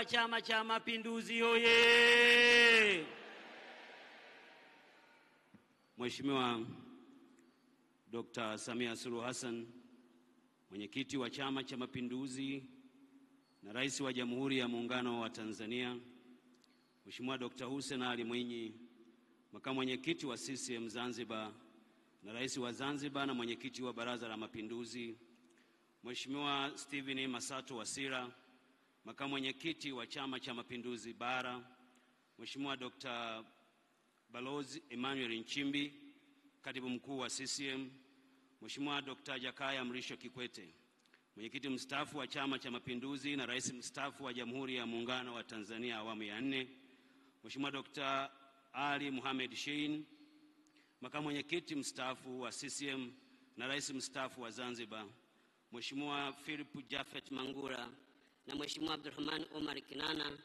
wa Chama cha Mapinduzi oye! Mheshimiwa Dr. Samia Suluhu Hassan, mwenyekiti wa Chama cha Mapinduzi na Rais wa Jamhuri ya Muungano wa Tanzania, Mheshimiwa Dr. Hussein Ali Mwinyi, makamu mwenyekiti wa CCM Zanzibar na Rais wa Zanzibar na mwenyekiti wa Baraza la Mapinduzi, Mheshimiwa Stephen Masato Wasira, makamu mwenyekiti wa Chama cha Mapinduzi Bara, Mheshimiwa Dr. Balozi Emmanuel Nchimbi, katibu mkuu wa CCM, Mheshimiwa Dr. Jakaya Mrisho Kikwete, mwenyekiti mstaafu wa Chama cha Mapinduzi na Rais mstaafu wa Jamhuri ya Muungano wa Tanzania awamu ya 4, Mheshimiwa Dr. Ali Mohamed Shein, makamu mwenyekiti mstaafu wa CCM na Rais mstaafu wa Zanzibar, Mheshimiwa Philip Jafet Mangura na Mheshimiwa Abdulrahman Omar Kinana,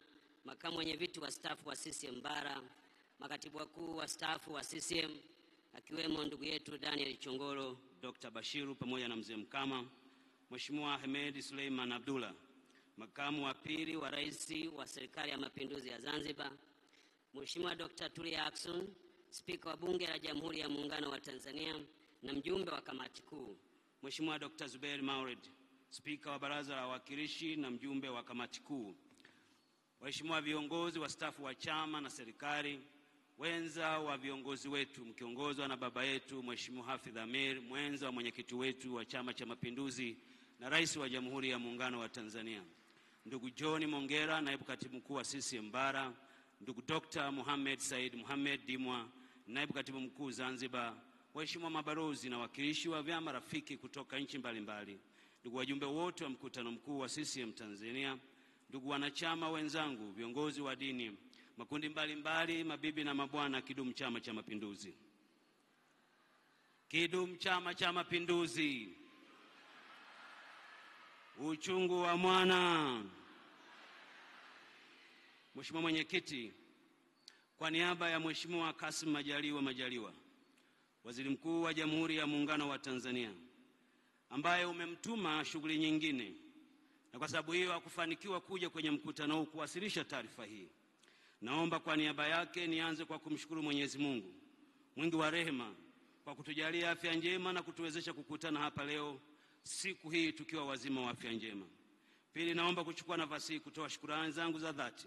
makamu mwenyeviti wa staafu wa CCM Bara, makatibu wakuu wa staafu wa CCM akiwemo ndugu yetu Daniel Chongolo, Dr. Bashiru pamoja na mzee Mkama, Mheshimiwa Ahmed Suleiman Abdullah, makamu wa pili wa rais wa Serikali ya Mapinduzi ya Zanzibar, Mheshimiwa Dr. Tulia Ackson, spika wa Bunge la Jamhuri ya Muungano wa Tanzania na mjumbe wa kamati kuu, Mheshimiwa Dr. Zubair Maulid, spika wa Baraza la Wawakilishi na mjumbe wa kamati kuu, waheshimiwa viongozi wa stafu wa chama na serikali, wenza wa viongozi wetu mkiongozwa na baba yetu Mheshimiwa Hafidh Amir, mwenza wa mwenyekiti wetu wa Chama cha Mapinduzi na Rais wa Jamhuri ya Muungano wa Tanzania, ndugu John Mongera, naibu katibu mkuu wa CCM Bara, ndugu Dr. Mohamed Said Mohamed Dimwa, naibu katibu mkuu Zanzibar, waheshimiwa mabalozi na wakilishi wa vyama rafiki kutoka nchi mbalimbali, ndugu wajumbe wote wa mkutano mkuu wa CCM Tanzania, ndugu wanachama wenzangu, viongozi wa dini, makundi mbalimbali, mabibi na mabwana, kidumu Chama cha Mapinduzi! Kidumu Chama cha Mapinduzi! Uchungu wa mwana! Mheshimiwa Mwenyekiti, kwa niaba ya Mheshimiwa Kassim Majaliwa, Waziri Mkuu wa Jamhuri ya Muungano wa Tanzania, ambaye umemtuma shughuli nyingine na kwa sababu hiyo hakufanikiwa kuja kwenye mkutano huu kuwasilisha taarifa hii, naomba kwa niaba yake nianze kwa kumshukuru Mwenyezi Mungu mwingi wa rehema kwa kutujalia afya njema na kutuwezesha kukutana hapa leo siku hii tukiwa wazima wa afya njema. Pili, naomba kuchukua nafasi hii kutoa shukrani zangu za dhati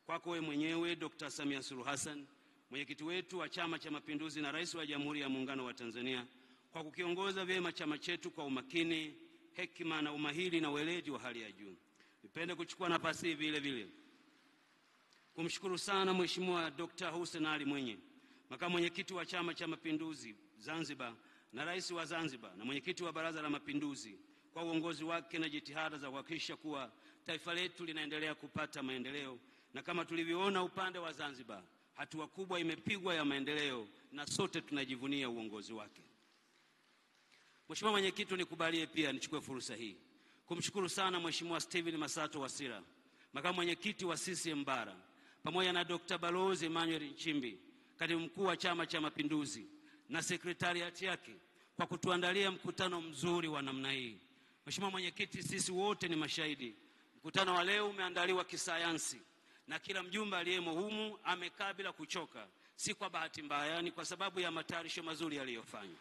kwako wewe mwenyewe Dr. Samia Suluhu Hassan, mwenyekiti wetu wa Chama cha Mapinduzi na Rais wa Jamhuri ya Muungano wa Tanzania, kwa kukiongoza vyema chama chetu kwa umakini, hekima na umahiri na weledi wa hali ya juu. Nipende kuchukua nafasi hii vile vile kumshukuru sana Mheshimiwa Dr. Hussein Ali Mwinyi, makamu mwenyekiti wa Chama cha Mapinduzi Zanzibar na Rais wa Zanzibar na mwenyekiti wa Baraza la Mapinduzi, kwa uongozi wake na jitihada za kuhakikisha kuwa taifa letu linaendelea kupata maendeleo, na kama tulivyoona upande wa Zanzibar, hatua kubwa imepigwa ya maendeleo na sote tunajivunia uongozi wake. Mheshimiwa Mwenyekiti, nikubalie pia nichukue fursa hii kumshukuru sana Mheshimiwa Stephen Masato Wasira, makamu mwenyekiti wa CCM Bara, pamoja na Dr. Balozi Emmanuel Nchimbi, katibu mkuu wa Chama cha Mapinduzi na sekretariati yake kwa kutuandalia mkutano mzuri wa namna hii. Mheshimiwa Mwenyekiti, sisi wote ni mashahidi. Mkutano wa leo umeandaliwa kisayansi na kila mjumbe aliyemo humu amekaa bila kuchoka, si kwa bahati mbaya, ni kwa sababu ya matayarisho mazuri aliyofanya.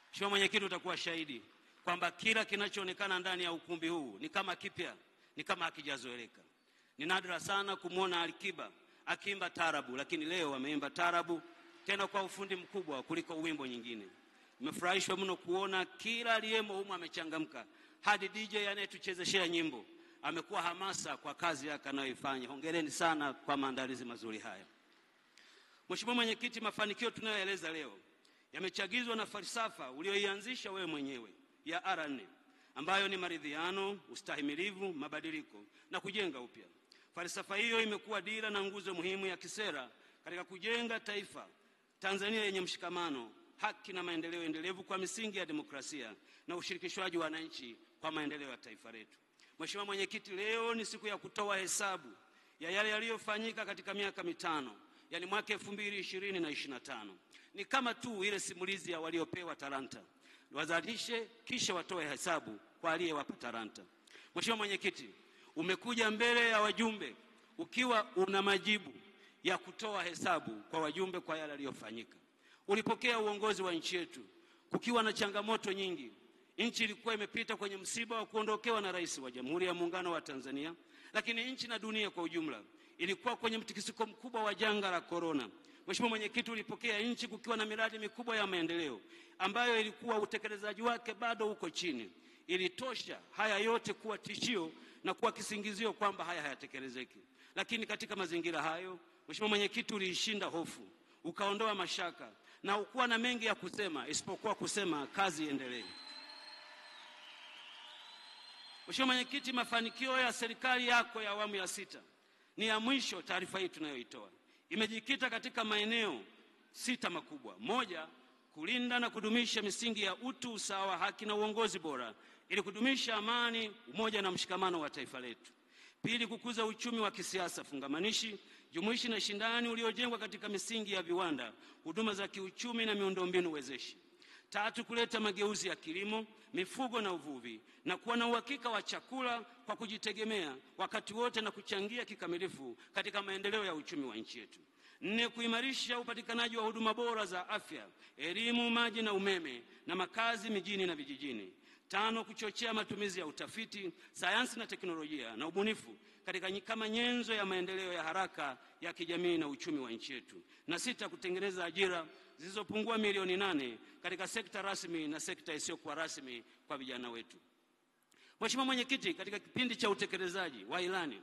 Mheshimiwa Mwenyekiti, utakuwa shahidi kwamba kila kinachoonekana ndani ya ukumbi huu ni kama kipya, ni kama hakijazoeleka. Ni nadra sana kumuona Alikiba akiimba tarabu, lakini leo ameimba tarabu tena kwa ufundi mkubwa kuliko wimbo nyingine. Nimefurahishwa mno kuona kila aliyemo humu amechangamka, hadi DJ anayetuchezeshea nyimbo amekuwa hamasa kwa kazi yake anayoifanya. Hongereni sana kwa maandalizi mazuri haya. Mheshimiwa Mwenyekiti, mafanikio tunayoeleza leo yamechagizwa na falsafa ulioianzisha wewe mwenyewe ya R4, ambayo ni maridhiano, ustahimilivu, mabadiliko na kujenga upya. Falsafa hiyo imekuwa dira na nguzo muhimu ya kisera katika kujenga taifa Tanzania yenye mshikamano, haki na maendeleo endelevu kwa misingi ya demokrasia na ushirikishwaji wa wananchi kwa maendeleo ya taifa letu. Mheshimiwa Mwenyekiti, leo ni siku ya kutoa hesabu ya yale yaliyofanyika katika miaka mitano, yani mwaka 2020 na 2025. Ni kama tu ile simulizi ya waliopewa talanta. Wazalishe kisha watoe hesabu kwa aliyewapa talanta. Mheshimiwa Mwenyekiti, umekuja mbele ya wajumbe ukiwa una majibu ya kutoa hesabu kwa wajumbe kwa yale yaliyofanyika. Ulipokea uongozi wa nchi yetu kukiwa na changamoto nyingi. Nchi ilikuwa imepita kwenye msiba wa kuondokewa na Rais wa Jamhuri ya Muungano wa Tanzania, lakini nchi na dunia kwa ujumla ilikuwa kwenye mtikisiko mkubwa wa janga la corona. Mheshimiwa Mwenyekiti, ulipokea nchi kukiwa na miradi mikubwa ya maendeleo ambayo ilikuwa utekelezaji wake bado uko chini. Ilitosha haya yote kuwa tishio na kuwa kisingizio kwamba haya hayatekelezeki. Lakini katika mazingira hayo, Mheshimiwa Mwenyekiti, uliishinda hofu, ukaondoa mashaka na ukuwa na mengi ya kusema isipokuwa kusema kazi iendelee. Mheshimiwa Mwenyekiti, mafanikio ya serikali yako ya awamu ya 6 ni ya mwisho. Taarifa hii tunayoitoa imejikita katika maeneo 6 makubwa. Moja, kulinda na kudumisha misingi ya utu, usawa, haki na uongozi bora ili kudumisha amani, umoja na mshikamano wa taifa letu. Pili, kukuza uchumi wa kisiasa fungamanishi, jumuishi na shindani uliojengwa katika misingi ya viwanda, huduma za kiuchumi na miundombinu wezeshi. Tatu, kuleta mageuzi ya kilimo, mifugo na uvuvi na kuwa na uhakika wa chakula kwa kujitegemea wakati wote na kuchangia kikamilifu katika maendeleo ya uchumi wa nchi yetu. 4, kuimarisha upatikanaji wa huduma bora za afya, elimu, maji na umeme na makazi mijini na vijijini. 5, kuchochea matumizi ya utafiti, sayansi na teknolojia na ubunifu kama nyenzo ya maendeleo ya haraka ya kijamii na uchumi wa nchi yetu. Na 6, kutengeneza ajira zilizopungua milioni 8 katika sekta rasmi na sekta isiyokuwa rasmi kwa vijana wetu. Mheshimiwa Mwenyekiti, katika kipindi cha utekelezaji wa ilani,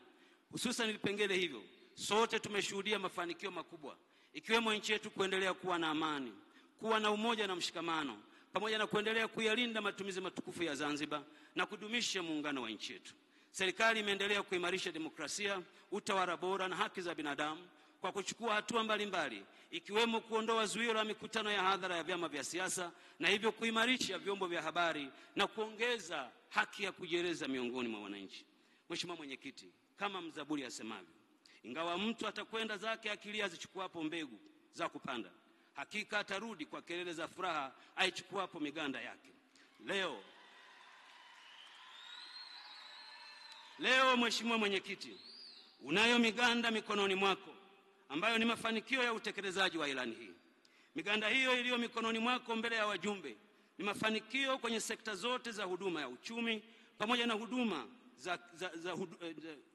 hususan vipengele hivyo, sote tumeshuhudia mafanikio makubwa, ikiwemo nchi yetu kuendelea kuwa na amani, kuwa na umoja na mshikamano, pamoja na kuendelea kuyalinda matumizi matukufu ya Zanzibar na kudumisha muungano wa nchi yetu. Serikali imeendelea kuimarisha demokrasia, utawala bora na haki za binadamu kwa kuchukua hatua mbalimbali, ikiwemo kuondoa zuio la mikutano ya hadhara ya vyama vya siasa na hivyo kuimarisha vyombo vya habari na kuongeza haki ya kujieleza miongoni mwa wananchi. Mheshimiwa Mwenyekiti, kama mzaburi asemavyo, ingawa mtu atakwenda zake akilia zichukuapo mbegu za kupanda, hakika atarudi kwa kelele za furaha aichukuapo miganda yake. Leo Mheshimiwa Mwenyekiti, unayo miganda mikononi mwako ambayo ni mafanikio ya utekelezaji wa ilani hii. Miganda hiyo iliyo mikononi mwako mbele ya wajumbe ni mafanikio kwenye sekta zote za huduma ya uchumi pamoja na huduma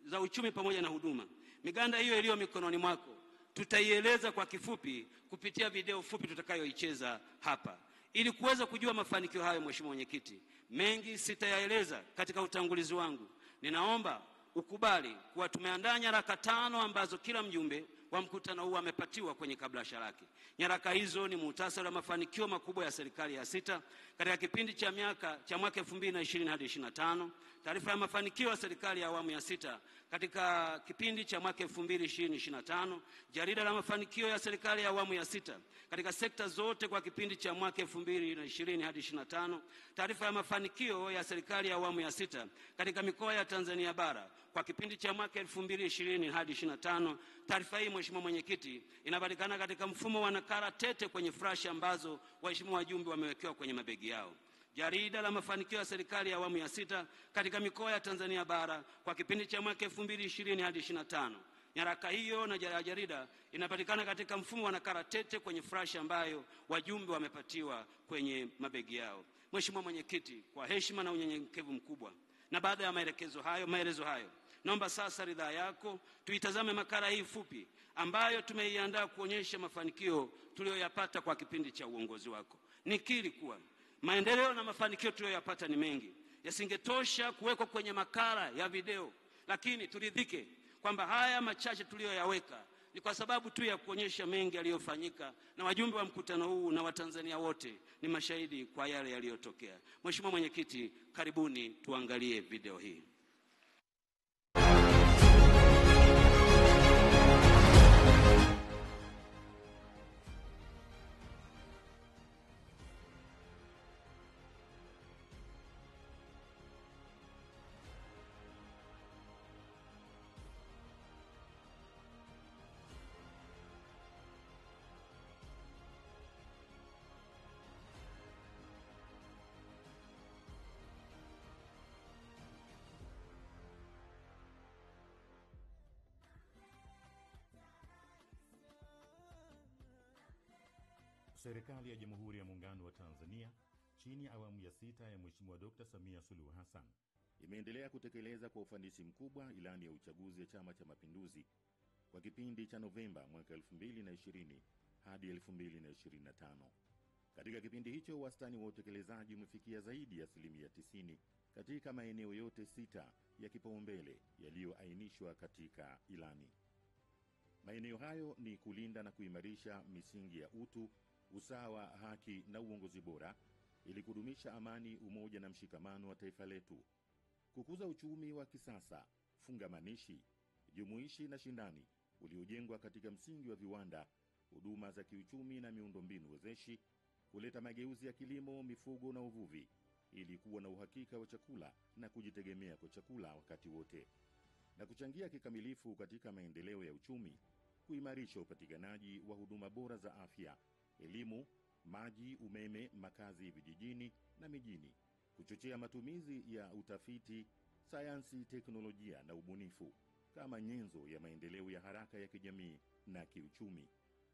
za uchumi pamoja na huduma. Miganda hiyo iliyo mikononi mwako tutaieleza kwa kifupi kupitia video fupi tutakayoicheza hapa. Ili kuweza kujua mafanikio hayo, Mheshimiwa Mwenyekiti, mengi sitayaeleza katika utangulizi wangu. Ninaomba ukubali kuwa tumeandaa nyaraka 5 ambazo kila mjumbe wa mkutano huu amepatiwa kwenye kabrasha lake. Nyaraka hizo ni muhtasari wa mafanikio makubwa ya serikali ya 6 katika kipindi cha mwaka 2020 hadi 2025, taarifa ya mafanikio ya serikali ya awamu ya 6 katika kipindi cha mwaka 2020-2025, jarida la mafanikio ya serikali ya awamu ya 6 katika sekta zote kwa kipindi cha mwaka 2020 hadi 2025, taarifa ya mafanikio ya serikali ya awamu ya 6 katika mikoa ya Tanzania bara kwa kipindi cha mwaka 2020 hadi 2025. Taarifa hii, Mheshimiwa Mwenyekiti, inapatikana katika mfumo wa nakala tete kwenye flash ambazo waheshimiwa wajumbe wamewekewa kwenye mabegi yao. Jarida la mafanikio ya serikali ya awamu ya 6 katika mikoa ya Tanzania bara kwa kipindi cha mwaka 2020 hadi 2025. Nyaraka hiyo na jarida inapatikana katika mfumo wa nakala tete kwenye flash ambayo wajumbe wamepatiwa kwenye mabegi yao. Mheshimiwa Mwenyekiti, kwa heshima na unyenyekevu mkubwa na baada ya maelezo hayo, naomba sasa ridhaa yako tuitazame makala hii fupi ambayo tumeiandaa kuonyesha mafanikio tuliyoyapata kwa kipindi cha uongozi wako. Nikiri kuwa maendeleo na mafanikio tuliyoyapata ni mengi, yasingetosha kuwekwa kwenye makala ya video, lakini turidhike kwamba haya machache tuliyoyaweka ni kwa sababu tu ya kuonyesha mengi yaliyofanyika, na wajumbe wa mkutano huu na Watanzania wote ni mashahidi kwa yale yaliyotokea. Mheshimiwa Mwenyekiti, karibuni tuangalie video hii. Serikali ya Jamhuri ya Muungano wa Tanzania chini ya awamu ya 6 ya Mheshimiwa Dr. Samia Suluhu Hassan imeendelea kutekeleza kwa ufanisi mkubwa ilani ya uchaguzi ya Chama cha Mapinduzi kwa kipindi cha Novemba mwaka 2020 hadi 2025. Katika kipindi hicho, wastani wa utekelezaji umefikia zaidi ya 90% katika maeneo yote 6 ya kipaumbele yaliyoainishwa katika ilani. Maeneo hayo ni kulinda na kuimarisha misingi ya utu, usawa, haki na uongozi bora ili kudumisha amani, umoja na mshikamano wa taifa letu; kukuza uchumi wa kisasa, fungamanishi, jumuishi na shindani uliojengwa katika msingi wa viwanda, huduma za kiuchumi na miundombinu wezeshi; kuleta mageuzi ya kilimo, mifugo na uvuvi ili kuwa na uhakika wa chakula na kujitegemea kwa chakula wakati wote; na kuchangia kikamilifu katika maendeleo ya uchumi, kuimarisha upatikanaji wa huduma bora za afya, elimu, maji, umeme, makazi vijijini na mijini; kuchochea matumizi ya utafiti, sayansi, teknolojia na ubunifu kama nyenzo ya maendeleo ya haraka ya kijamii na kiuchumi;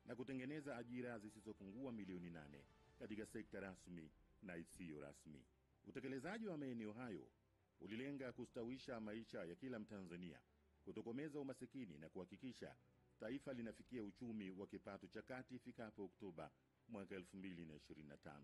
na kutengeneza ajira zisizopungua milioni 8 katika sekta rasmi na isiyo rasmi. Utekelezaji wa maeneo hayo ulilenga kustawisha maisha ya kila Mtanzania, kutokomeza umasikini na kuhakikisha taifa linafikia uchumi wa kipato cha kati ifikapo Oktoba mwaka 2025.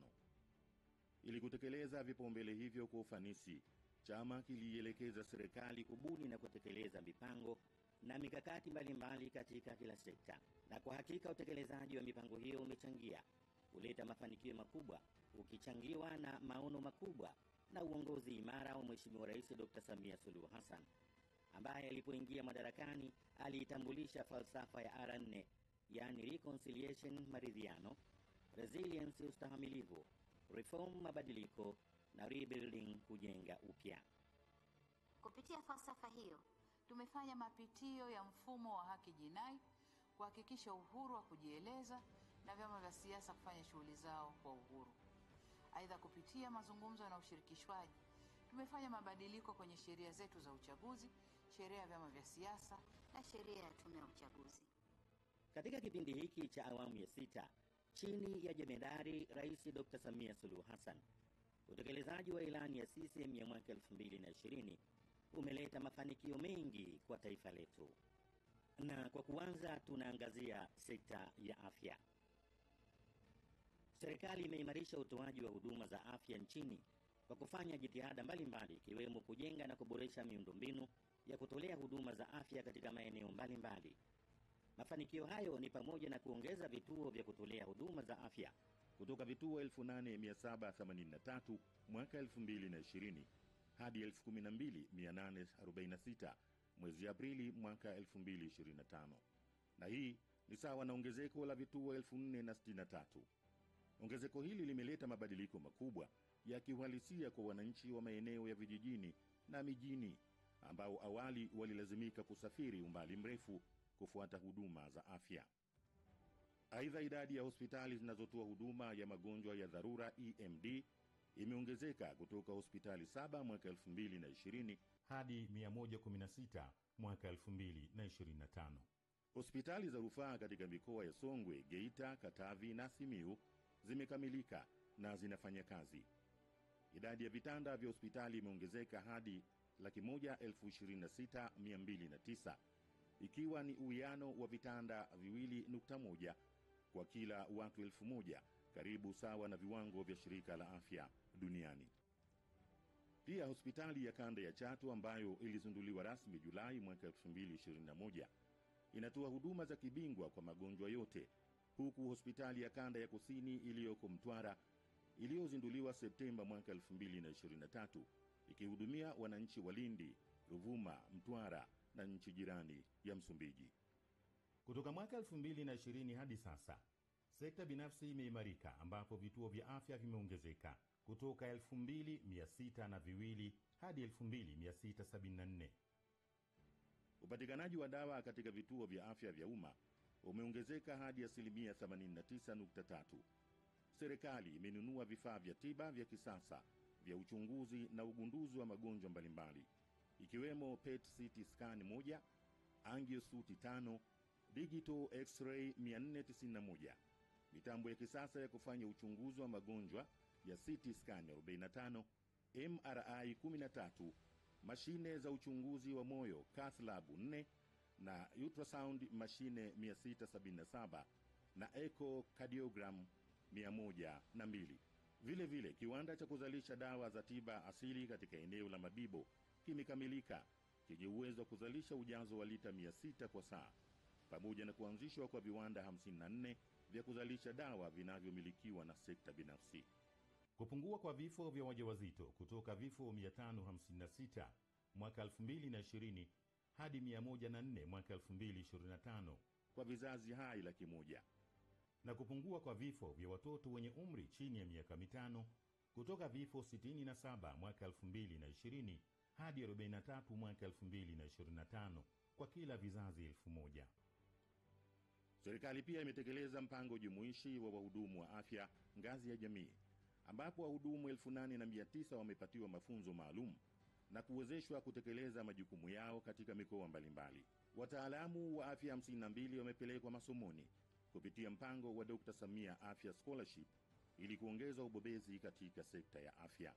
Ili kutekeleza vipaumbele hivyo kwa ufanisi, chama kilielekeza serikali kubuni na kutekeleza mipango na mikakati mbalimbali katika kila sekta. Na kwa hakika utekelezaji wa mipango hiyo umechangia kuleta mafanikio makubwa, ukichangiwa na maono makubwa na uongozi imara wa Mheshimiwa Rais Dr. Samia Suluhu Hassan, ambaye alipoingia madarakani aliitambulisha falsafa ya R4, yani reconciliation, maridhiano; resilience, ustahimilivu; reform, mabadiliko; na rebuilding, kujenga upya. Kupitia falsafa hiyo, tumefanya mapitio ya mfumo wa haki jinai kuhakikisha uhuru wa kujieleza na vyama vya siasa kufanya shughuli zao kwa uhuru. Aidha, kupitia mazungumzo na ushirikishwaji, tumefanya mabadiliko kwenye sheria zetu za uchaguzi, sheria ya vyama vya siasa na sheria ya tume ya uchaguzi. Katika kipindi hiki cha awamu ya 6 chini ya Jemedari Rais Dr. Samia Suluhu Hassan, utekelezaji wa ilani ya CCM ya mwaka 2020 umeleta mafanikio mengi kwa taifa letu. Na kwa kuanza, tunaangazia sekta ya afya. Serikali imeimarisha utoaji wa huduma za afya nchini kwa kufanya jitihada mbalimbali, ikiwemo kujenga na kuboresha miundombinu ya kutolea huduma za afya katika maeneo mbalimbali. Mafanikio hayo ni pamoja na kuongeza vituo vya kutolea huduma za afya kutoka vituo 8783 mwaka 2020 hadi 12846 mwezi Aprili mwaka 2025, na hii ni sawa na ongezeko la vituo 4063. Ongezeko hili limeleta mabadiliko makubwa ya kiuhalisia kwa wananchi wa maeneo ya vijijini na mijini ambao awali walilazimika kusafiri umbali mrefu kufuata huduma za afya. Aidha, idadi ya hospitali zinazotoa huduma ya magonjwa ya dharura EMD imeongezeka kutoka hospitali 7 mwaka 2020 hadi 116 mwaka 2025. Hospitali za rufaa katika mikoa ya Songwe, Geita, Katavi na Simiyu zimekamilika na zinafanya kazi. Idadi ya vitanda vya hospitali imeongezeka hadi 126,209, ikiwa ni uwiano wa vitanda 2.1 kwa kila watu 1,000, karibu sawa na viwango vya Shirika la Afya Duniani. Pia hospitali ya kanda ya Chato ambayo ilizinduliwa rasmi Julai mwaka 2021 inatoa huduma za kibingwa kwa magonjwa yote, huku hospitali ya kanda ya Kusini iliyoko Mtwara iliyozinduliwa Septemba mwaka 2023 ikihudumia wananchi wa Lindi, Ruvuma, Mtwara na nchi jirani ya Msumbiji. Kutoka mwaka 2020 hadi sasa, sekta binafsi imeimarika ambapo vituo vya afya vimeongezeka kutoka 2602 hadi 2674. Upatikanaji wa dawa katika vituo vya afya vya umma umeongezeka hadi 89.3. Serikali imenunua vifaa vya tiba vya kisasa vya uchunguzi na ugunduzi wa magonjwa mbalimbali, ikiwemo PET CT scan 1, angiosuti 5, digital x-ray 491, mitambo ya kisasa ya kufanya uchunguzi wa magonjwa ya CT scan 45, MRI 13, mashine za uchunguzi wa moyo cath lab 4 na ultrasound mashine 677 na echocardiogram 102. Vile vile kiwanda cha kuzalisha dawa za tiba asili katika eneo la Mabibo kimekamilika, chenye uwezo wa kuzalisha ujazo wa lita 600 kwa saa, pamoja na kuanzishwa kwa viwanda 54 vya kuzalisha dawa vinavyomilikiwa na sekta binafsi. Kupungua kwa vifo vya wajawazito kutoka vifo 556 mwaka 2020 hadi 104 mwaka 2025 kwa vizazi hai 100,000, na kupungua kwa vifo vya watoto wenye umri chini ya miaka 5 kutoka vifo 67 mwaka 2020 hadi 43 mwaka 2025 kwa kila vizazi 1,000. Serikali pia imetekeleza mpango jumuishi wa wahudumu wa afya ngazi ya jamii, ambapo wahudumu 8,900 wamepatiwa mafunzo maalum na kuwezeshwa kutekeleza majukumu yao katika mikoa mbalimbali. Wataalamu wa afya 52 wamepelekwa masomoni kupitia mpango wa Dr. Samia Afya Scholarship ili kuongeza ubobezi katika sekta ya afya.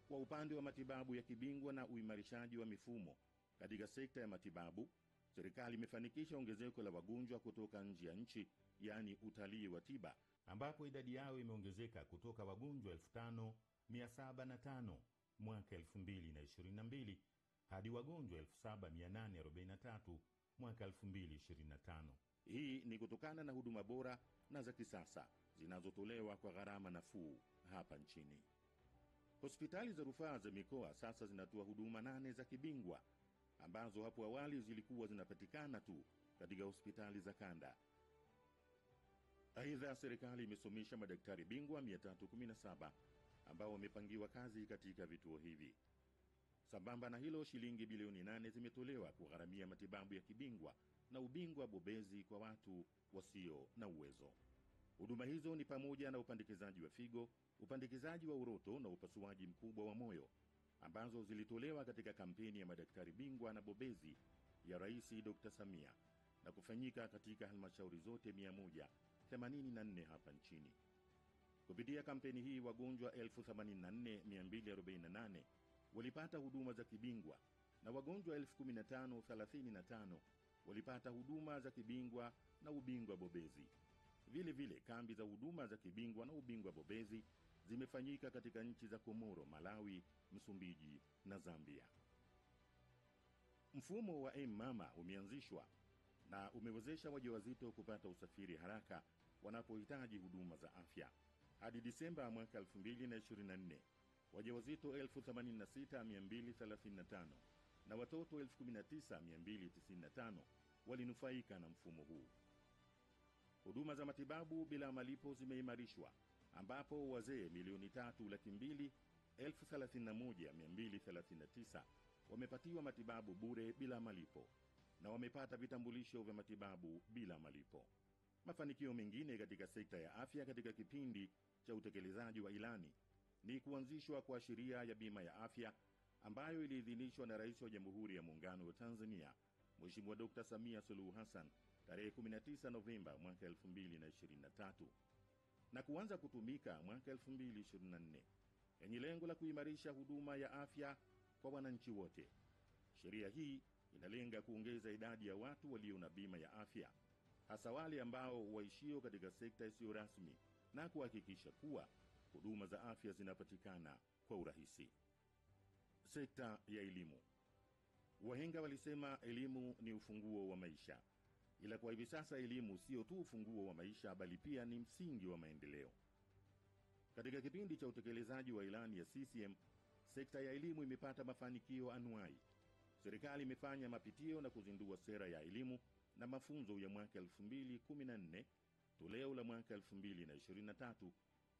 Kwa upande wa matibabu ya kibingwa na uimarishaji wa mifumo katika sekta ya matibabu, serikali imefanikisha ongezeko la wagonjwa kutoka nje ya nchi, yaani utalii wa tiba, ambapo idadi yao imeongezeka kutoka wagonjwa 5,705 mwaka 2022 hadi wagonjwa 7,843 mwaka 2025. Hii ni kutokana na huduma bora na za kisasa zinazotolewa kwa gharama nafuu hapa nchini. Hospitali za rufaa za mikoa sasa zinatoa huduma 8 za kibingwa ambazo hapo awali zilikuwa zinapatikana tu katika hospitali za kanda. Aidha, serikali imesomesha madaktari bingwa 317 ambao wamepangiwa kazi katika vituo hivi. Sambamba na hilo, shilingi bilioni 8 zimetolewa kugharamia matibabu ya kibingwa na ubingwa bobezi kwa watu wasio na uwezo. Huduma hizo ni pamoja na upandikizaji wa figo, upandikizaji wa uroto na upasuaji mkubwa wa moyo, ambazo zilitolewa katika kampeni ya madaktari bingwa na bobezi ya Rais Dr. Samia na kufanyika katika halmashauri zote 184 hapa nchini. Kupitia kampeni hii, wagonjwa 84,248 walipata huduma za kibingwa na wagonjwa 15,035 walipata huduma za kibingwa na ubingwa bobezi. Vile vile kambi za huduma za kibingwa na ubingwa bobezi zimefanyika katika nchi za Komoro, Malawi, Msumbiji na Zambia. Mfumo wa M-Mama umeanzishwa na umewezesha wajawazito kupata usafiri haraka wanapohitaji huduma za afya. Hadi Disemba mwaka 2024, wajawazito 86,235 na watoto 19,295 walinufaika na mfumo huu. Huduma za matibabu bila malipo zimeimarishwa, ambapo wazee 3,231,239 wamepatiwa matibabu bure bila malipo na wamepata vitambulisho vya matibabu bila malipo. Mafanikio mengine katika sekta ya afya katika kipindi cha utekelezaji wa ilani ni kuanzishwa kwa sheria ya bima ya afya ambayo iliidhinishwa na Rais wa Jamhuri ya Muungano wa Tanzania Mheshimiwa Dr. Samia Suluhu Hassan tarehe 19 Novemba mwaka 2023 na kuanza kutumika mwaka 2024, yenye lengo la kuimarisha huduma ya afya kwa wananchi wote. Sheria hii inalenga kuongeza idadi ya watu walio na bima ya afya, hasa wale ambao waishio katika sekta isiyo rasmi, na kuhakikisha kuwa huduma za afya zinapatikana kwa urahisi. Sekta ya elimu. Wahenga walisema elimu ni ufunguo wa maisha. Ila kwa hivi sasa elimu sio tu ufunguo wa maisha, bali pia ni msingi wa maendeleo. Katika kipindi cha utekelezaji wa ilani ya CCM, sekta ya elimu imepata mafanikio anuai. Serikali imefanya mapitio na kuzindua sera ya elimu na mafunzo ya mwaka 2014, toleo la mwaka 2023,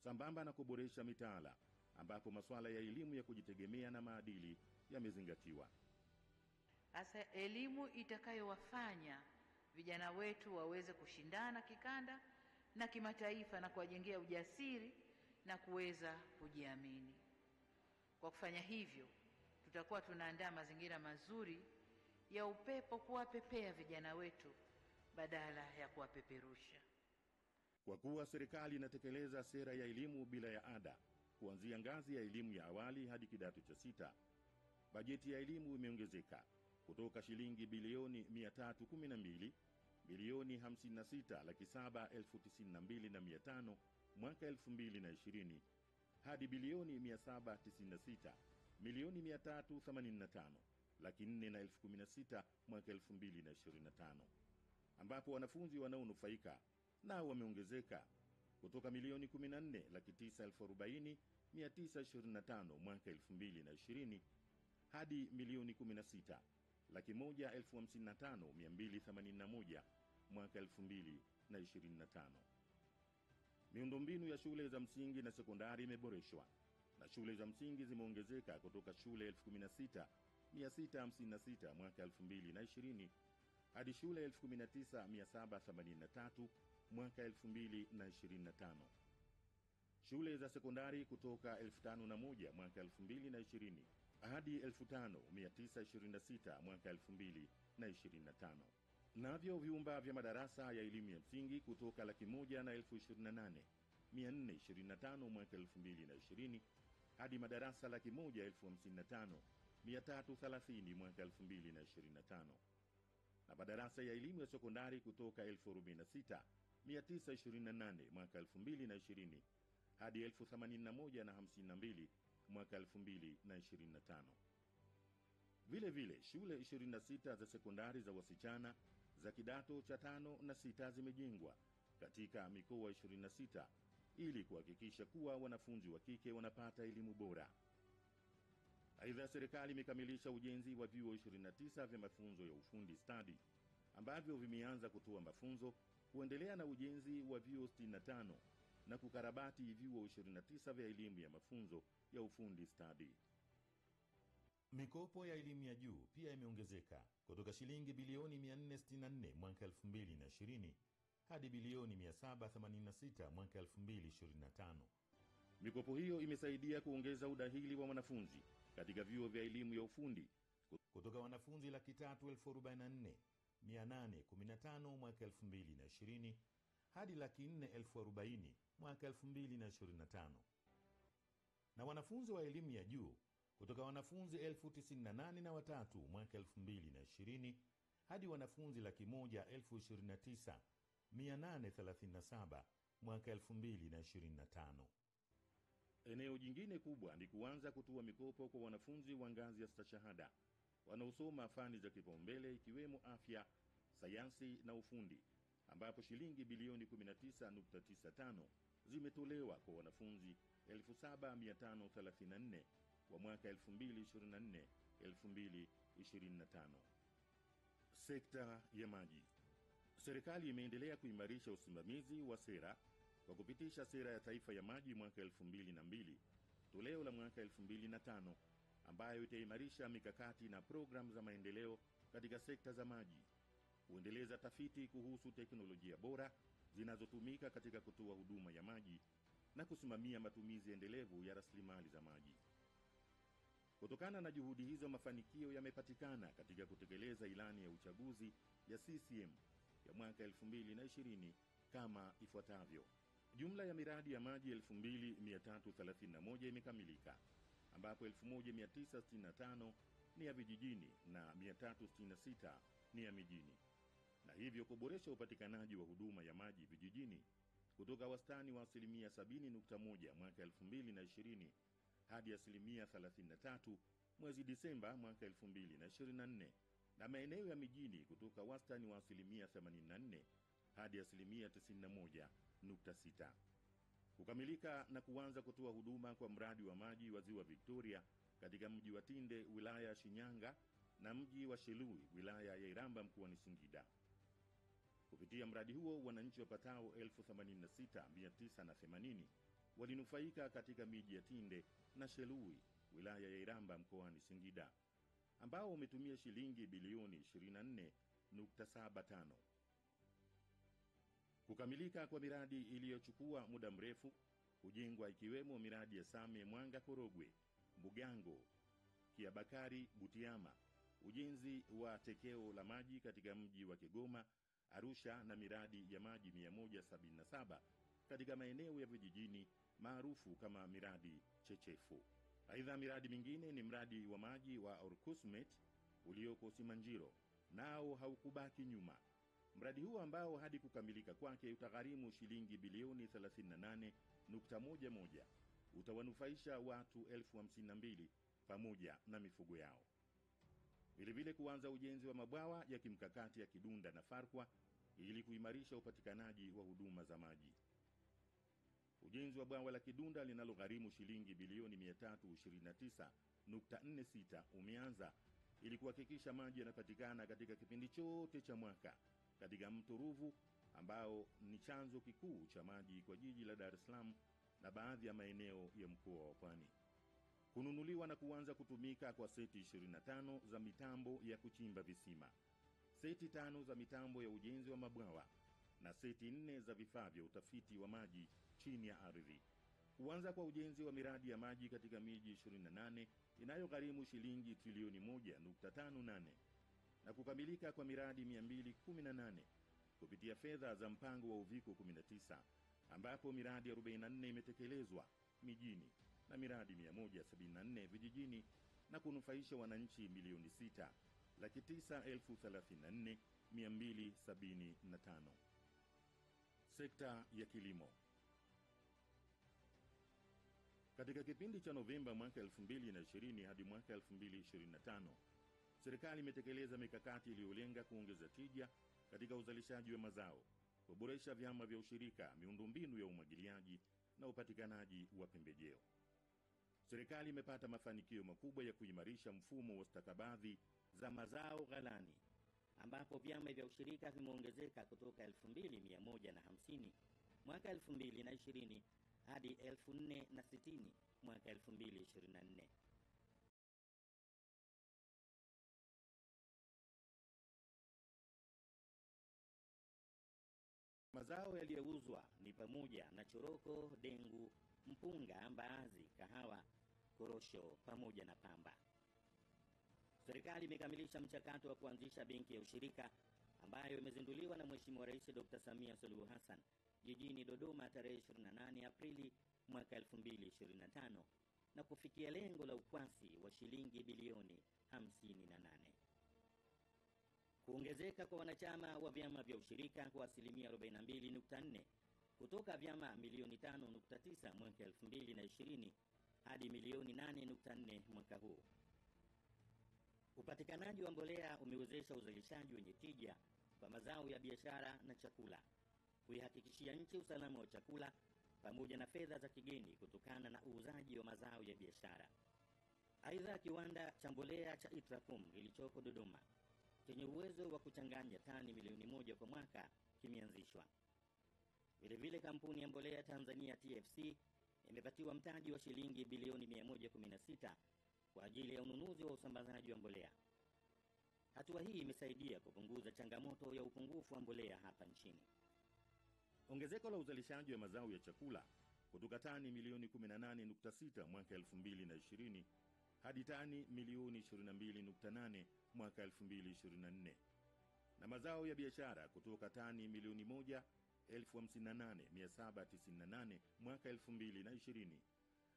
sambamba na kuboresha mitaala ambapo masuala ya elimu ya kujitegemea na maadili yamezingatiwa. Hasa elimu itakayowafanya vijana wetu waweze kushindana kikanda na kimataifa na kuwajengea ujasiri na kuweza kujiamini. Kwa kufanya hivyo, tutakuwa tunaandaa mazingira mazuri ya upepo kuwapepea vijana wetu badala ya kuwapeperusha. Kwa kuwa serikali inatekeleza sera ya elimu bila ya ada kuanzia ngazi ya elimu ya awali hadi kidato cha 6, bajeti ya elimu imeongezeka kutoka shilingi bilioni 312 bilioni 56,792,500 mwaka 2020 hadi bilioni 796 milioni 385,416,000 mwaka 2025, ambapo wanafunzi wanaonufaika nao wameongezeka kutoka milioni 14,940,925 mwaka 2020 hadi milioni 16,151,281 mwaka 2025. Miundombinu ya shule za msingi na sekondari imeboreshwa na shule za msingi zimeongezeka kutoka shule 16,656 mwaka 2020 hadi shule 19,783 mwaka 2025. Shule za sekondari kutoka 5,001 mwaka 2020 hadi 5,926 mwaka 2025. Navyo vyumba vya madarasa ya elimu ya msingi kutoka 128,425 mwaka 2020 hadi madarasa 1,55,330 mwaka 2025, na madarasa ya elimu ya sekondari kutoka 46,928 mwaka 2020 hadi 81,052 mwaka 2025. Vile vile shule 26 za sekondari za wasichana za kidato cha 5 na 6 zimejengwa katika mikoa 26 ili kuhakikisha kuwa wanafunzi wa kike wanapata elimu bora. Aidha, serikali imekamilisha ujenzi wa vyuo 29 vya mafunzo ya ufundi stadi ambavyo vimeanza kutoa mafunzo, kuendelea na ujenzi wa vyuo 65 na kukarabati vyuo 29 vya elimu ya mafunzo ya ufundi stadi. Mikopo ya elimu ya juu pia imeongezeka kutoka shilingi bilioni 464 mwaka 2020 hadi bilioni 786 mwaka 2025. Mikopo hiyo imesaidia kuongeza udahili wa wanafunzi katika vyuo vya elimu ya ufundi kutoka wanafunzi 344,815 mwaka 2020 hadi 440,040 mwaka 2025, na wanafunzi wa elimu ya juu kutoka wanafunzi 98,003 mwaka 2020 hadi wanafunzi 129,837 mwaka 2025. Eneo jingine kubwa ni kuanza kutoa mikopo kwa wanafunzi wa ngazi ya stashahada wanaosoma fani za kipaumbele ikiwemo afya, sayansi na ufundi, ambapo shilingi bilioni 19.95 zimetolewa kwa wanafunzi 7,534 wa mwaka 2024-2025. Sekta ya maji. Serikali imeendelea kuimarisha usimamizi wa sera kwa kupitisha sera ya taifa ya maji mwaka 2002 toleo la mwaka 2005, ambayo itaimarisha mikakati na programu za maendeleo katika sekta za maji, kuendeleza tafiti kuhusu teknolojia bora zinazotumika katika kutoa huduma ya maji na kusimamia matumizi endelevu ya rasilimali za maji. Kutokana na juhudi hizo, mafanikio yamepatikana katika kutekeleza ilani ya uchaguzi ya CCM ya mwaka 2020 kama ifuatavyo. Jumla ya miradi ya maji 2,331 imekamilika, ambapo 1,965 ni ya vijijini na 366 ni ya mijini, na hivyo kuboresha upatikanaji wa huduma ya maji vijijini kutoka wastani wa 70.1 mwaka 2020 hadi 33% mwezi Disemba mwaka 2024, na maeneo ya mijini kutoka wastani wa 84 hadi 91.6. Kukamilika na kuanza kutoa huduma kwa mradi wa maji wa Ziwa Victoria katika mji wa Tinde wilaya ya Shinyanga na mji wa Shelui wilaya ya Iramba mkoani Singida. Kupitia mradi huo, wananchi wapatao 86,980 walinufaika katika miji ya Tinde na Shelui wilaya ya Iramba mkoani Singida, ambao umetumia shilingi bilioni 24.75. Kukamilika kwa miradi iliyochukua muda mrefu kujengwa ikiwemo miradi ya Same Mwanga Korogwe, Mbugango, Kiabakari, Butiama, ujenzi wa tekeo la maji katika mji wa Kigoma Arusha na miradi ya maji 177 katika maeneo ya vijijini maarufu kama miradi chechefu. Aidha, miradi mingine ni mradi wa maji wa Orkusmet ulioko Simanjiro, nao haukubaki nyuma. Mradi huu ambao hadi kukamilika kwake utagharimu shilingi bilioni 38.11 utawanufaisha watu 52,000 pamoja na mifugo yao. Vilevile kuanza ujenzi wa mabwawa ya kimkakati ya Kidunda na Farkwa ili kuimarisha upatikanaji wa huduma za maji. Ujenzi wa bwawa la Kidunda linalogharimu shilingi bilioni 329.46 umeanza ili kuhakikisha maji yanapatikana katika kipindi chote cha mwaka katika mto Ruvu ambao ni chanzo kikuu cha maji kwa jiji la Dar es Salaam na baadhi ya maeneo ya mkoa wa Pwani. Kununuliwa na kuanza kutumika kwa seti 25 za mitambo ya kuchimba visima, seti 5 za mitambo ya ujenzi wa mabwawa na seti 4 za vifaa vya utafiti wa maji chini ya ardhi. Kuanza kwa ujenzi wa miradi ya maji katika miji 28 inayogharimu shilingi trilioni 1.58 na kukamilika kwa miradi 218 kupitia fedha za mpango wa Uviko 19 ambapo miradi 44 imetekelezwa mijini na miradi 174 vijijini na kunufaisha wananchi milioni 6,934,275. Sekta ya kilimo. Katika kipindi cha Novemba mwaka 2020 hadi mwaka 2025, serikali imetekeleza mikakati iliyolenga kuongeza tija katika uzalishaji wa mazao, kuboresha vyama vya ushirika, miundombinu ya umwagiliaji na upatikanaji wa pembejeo. Serikali imepata mafanikio makubwa ya kuimarisha mfumo wa stakabadhi za mazao ghalani, ambapo vyama vya ushirika vimeongezeka kutoka 2,150 mwaka 2020 hadi 4,060 mwaka 2024. Mazao yaliyouzwa ni pamoja na choroko, dengu, mpunga, mbaazi, kahawa, korosho pamoja na pamba. Serikali imekamilisha mchakato wa kuanzisha benki ya ushirika ambayo imezinduliwa na Mheshimiwa Rais Dr. Samia Suluhu Hassan jijini Dodoma tarehe 28 Aprili mwaka 2025 na kufikia lengo la ukwasi wa shilingi bilioni 58. Kuongezeka kwa wanachama wa vyama vya ushirika kwa asilimia 42.4 kutoka vyama milioni 5.9 mwaka 2020 hadi milioni 8.4 mwaka huu. Upatikanaji wa mbolea umewezesha uzalishaji wenye tija kwa mazao ya biashara na chakula, kuihakikishia nchi usalama wa chakula pamoja na fedha za kigeni kutokana na uuzaji wa mazao ya biashara. Aidha, kiwanda cha mbolea cha Itracom kilichoko Dodoma chenye uwezo wa kuchanganya tani milioni 1 kwa mwaka kimeanzishwa. Vilevile kampuni ya mbolea Tanzania TFC imepatiwa mtaji wa shilingi bilioni 116 kwa ajili ya ununuzi wa usambazaji wa mbolea. Hatua hii imesaidia kupunguza changamoto ya upungufu wa mbolea hapa nchini. Ongezeko la uzalishaji wa mazao ya chakula kutoka tani milioni 18.6 mwaka 2020 hadi tani milioni 22.8 mwaka 2024, na mazao ya biashara kutoka tani milioni 1,058,798 mwaka 2020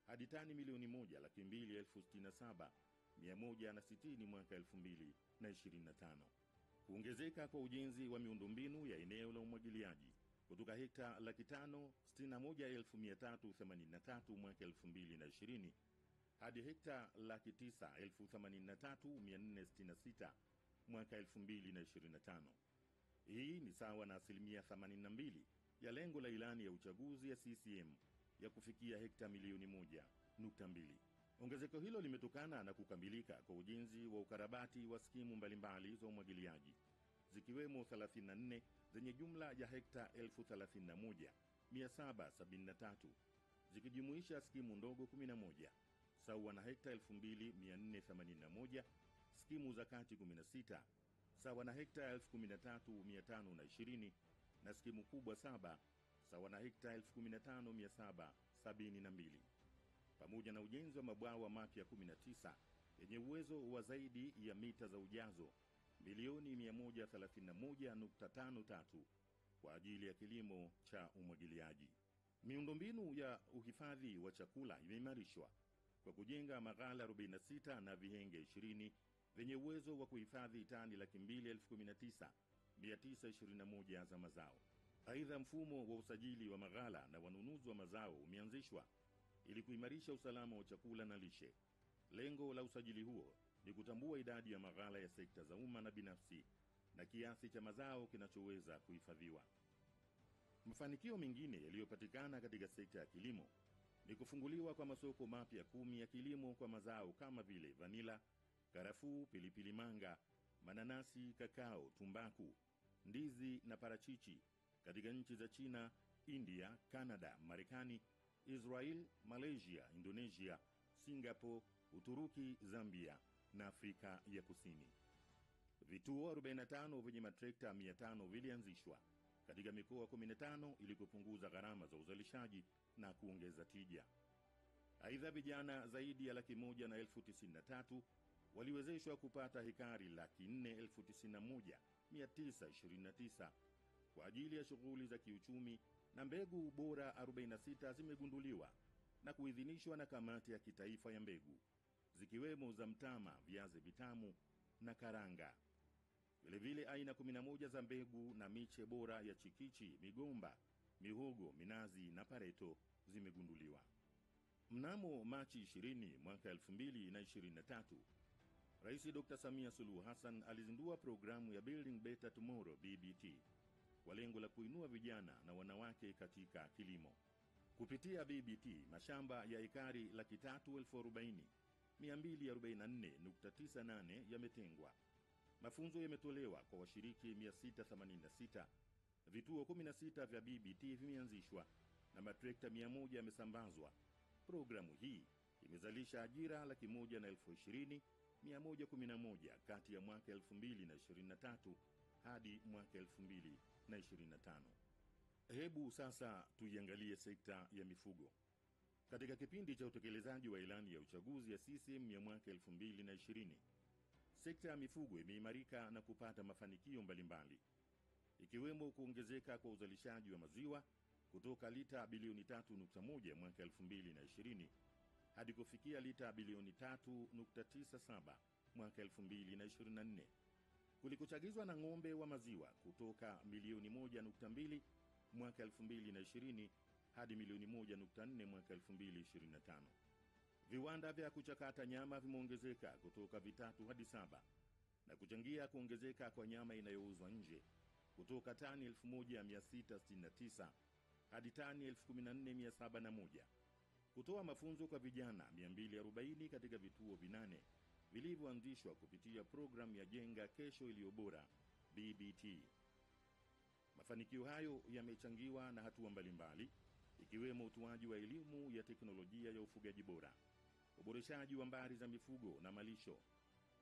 hadi tani milioni 1,267,160 mwaka 2025. Kuongezeka kwa ujenzi wa miundombinu ya eneo la umwagiliaji kutoka hekta 561,383 mwaka 2020 hadi hekta 9,83,466 mwaka 2025. Hii ni sawa na asilimia 82 ya lengo la ilani ya uchaguzi ya CCM ya kufikia hekta milioni 1.2. Ongezeko hilo limetokana na kukamilika kwa ujenzi wa ukarabati wa skimu mbalimbali za umwagiliaji, zikiwemo 34 zenye jumla ya hekta 31,773, zikijumuisha skimu ndogo 11 sawa na hekta 2,481, skimu za kati 16 sawa na hekta 13,520 na skimu kubwa 7 sawa na hekta 15,772, pamoja na ujenzi wa mabwawa mapya 19 yenye uwezo wa zaidi ya mita za ujazo bilioni 131.53 kwa ajili ya kilimo cha umwagiliaji. Miundombinu ya uhifadhi wa chakula imeimarishwa kwa kujenga maghala 46 na vihenge 20 vyenye uwezo wa kuhifadhi tani 219,921 za mazao. Aidha, mfumo wa usajili wa maghala na wanunuzi wa mazao umeanzishwa ili kuimarisha usalama wa chakula na lishe. Lengo la usajili huo ni kutambua idadi ya maghala ya sekta za umma na binafsi na kiasi cha mazao kinachoweza kuhifadhiwa. Mafanikio mengine yaliyopatikana katika sekta ya kilimo ni kufunguliwa kwa masoko mapya 10 ya kilimo kwa mazao kama vile vanila, karafuu, pilipili manga, mananasi, kakao, tumbaku, ndizi na parachichi katika nchi za China, India, Canada, Marekani, Israel, Malaysia, Indonesia, Singapore, Uturuki, Zambia na Afrika ya Kusini. Vituo 45 vyenye matrekta 500 vilianzishwa katika mikoa 15 ili kupunguza gharama za uzalishaji na kuongeza tija. Aidha, vijana zaidi ya 193,000 waliwezeshwa kupata hekari 491,929 kwa ajili ya shughuli za kiuchumi, na mbegu bora 46 zimegunduliwa na kuidhinishwa na Kamati ya Kitaifa ya Mbegu, zikiwemo za mtama, viazi vitamu na karanga. Vilevile aina 11 za mbegu na miche bora ya chikichi, migomba, mihogo, minazi na pareto zimegunduliwa. Mnamo Machi 20 mwaka 2023, Rais Dr. Samia Suluhu Hassan alizindua programu ya Building Better Tomorrow BBT kwa lengo la kuinua vijana na wanawake katika kilimo. Kupitia BBT, mashamba ya ekari 340,244.98 yametengwa. Mafunzo yametolewa kwa washiriki 686, vituo 16 vya BBT vimeanzishwa na matrekta 100 yamesambazwa. Programu hii imezalisha ajira 120,111 kati ya mwaka 2023 hadi mwaka 2025. Hebu sasa tuiangalie sekta ya mifugo. Katika kipindi cha utekelezaji wa ilani ya uchaguzi ya CCM ya mwaka 2020, sekta ya mifugo imeimarika na kupata mafanikio mbalimbali, ikiwemo kuongezeka kwa uzalishaji wa maziwa kutoka lita bilioni 3.1 mwaka 2020 hadi kufikia lita bilioni 3.97 mwaka 2024, kulikochagizwa na ng'ombe wa maziwa kutoka milioni 1.2 mwaka 2020 hadi milioni 1.4 mwaka 2025. Viwanda vya kuchakata nyama vimeongezeka kutoka 3 hadi 7 na kuchangia kuongezeka kwa nyama inayouzwa nje kutoka tani 1,669 hadi tani 14,701. Kutoa mafunzo kwa vijana 240 katika vituo 8 vilivyoanzishwa kupitia programu ya Jenga Kesho Iliyo Bora BBT. Mafanikio hayo yamechangiwa na hatua mbalimbali, ikiwemo utoaji wa elimu ya teknolojia ya ufugaji bora, uboreshaji wa mbari za mifugo na malisho,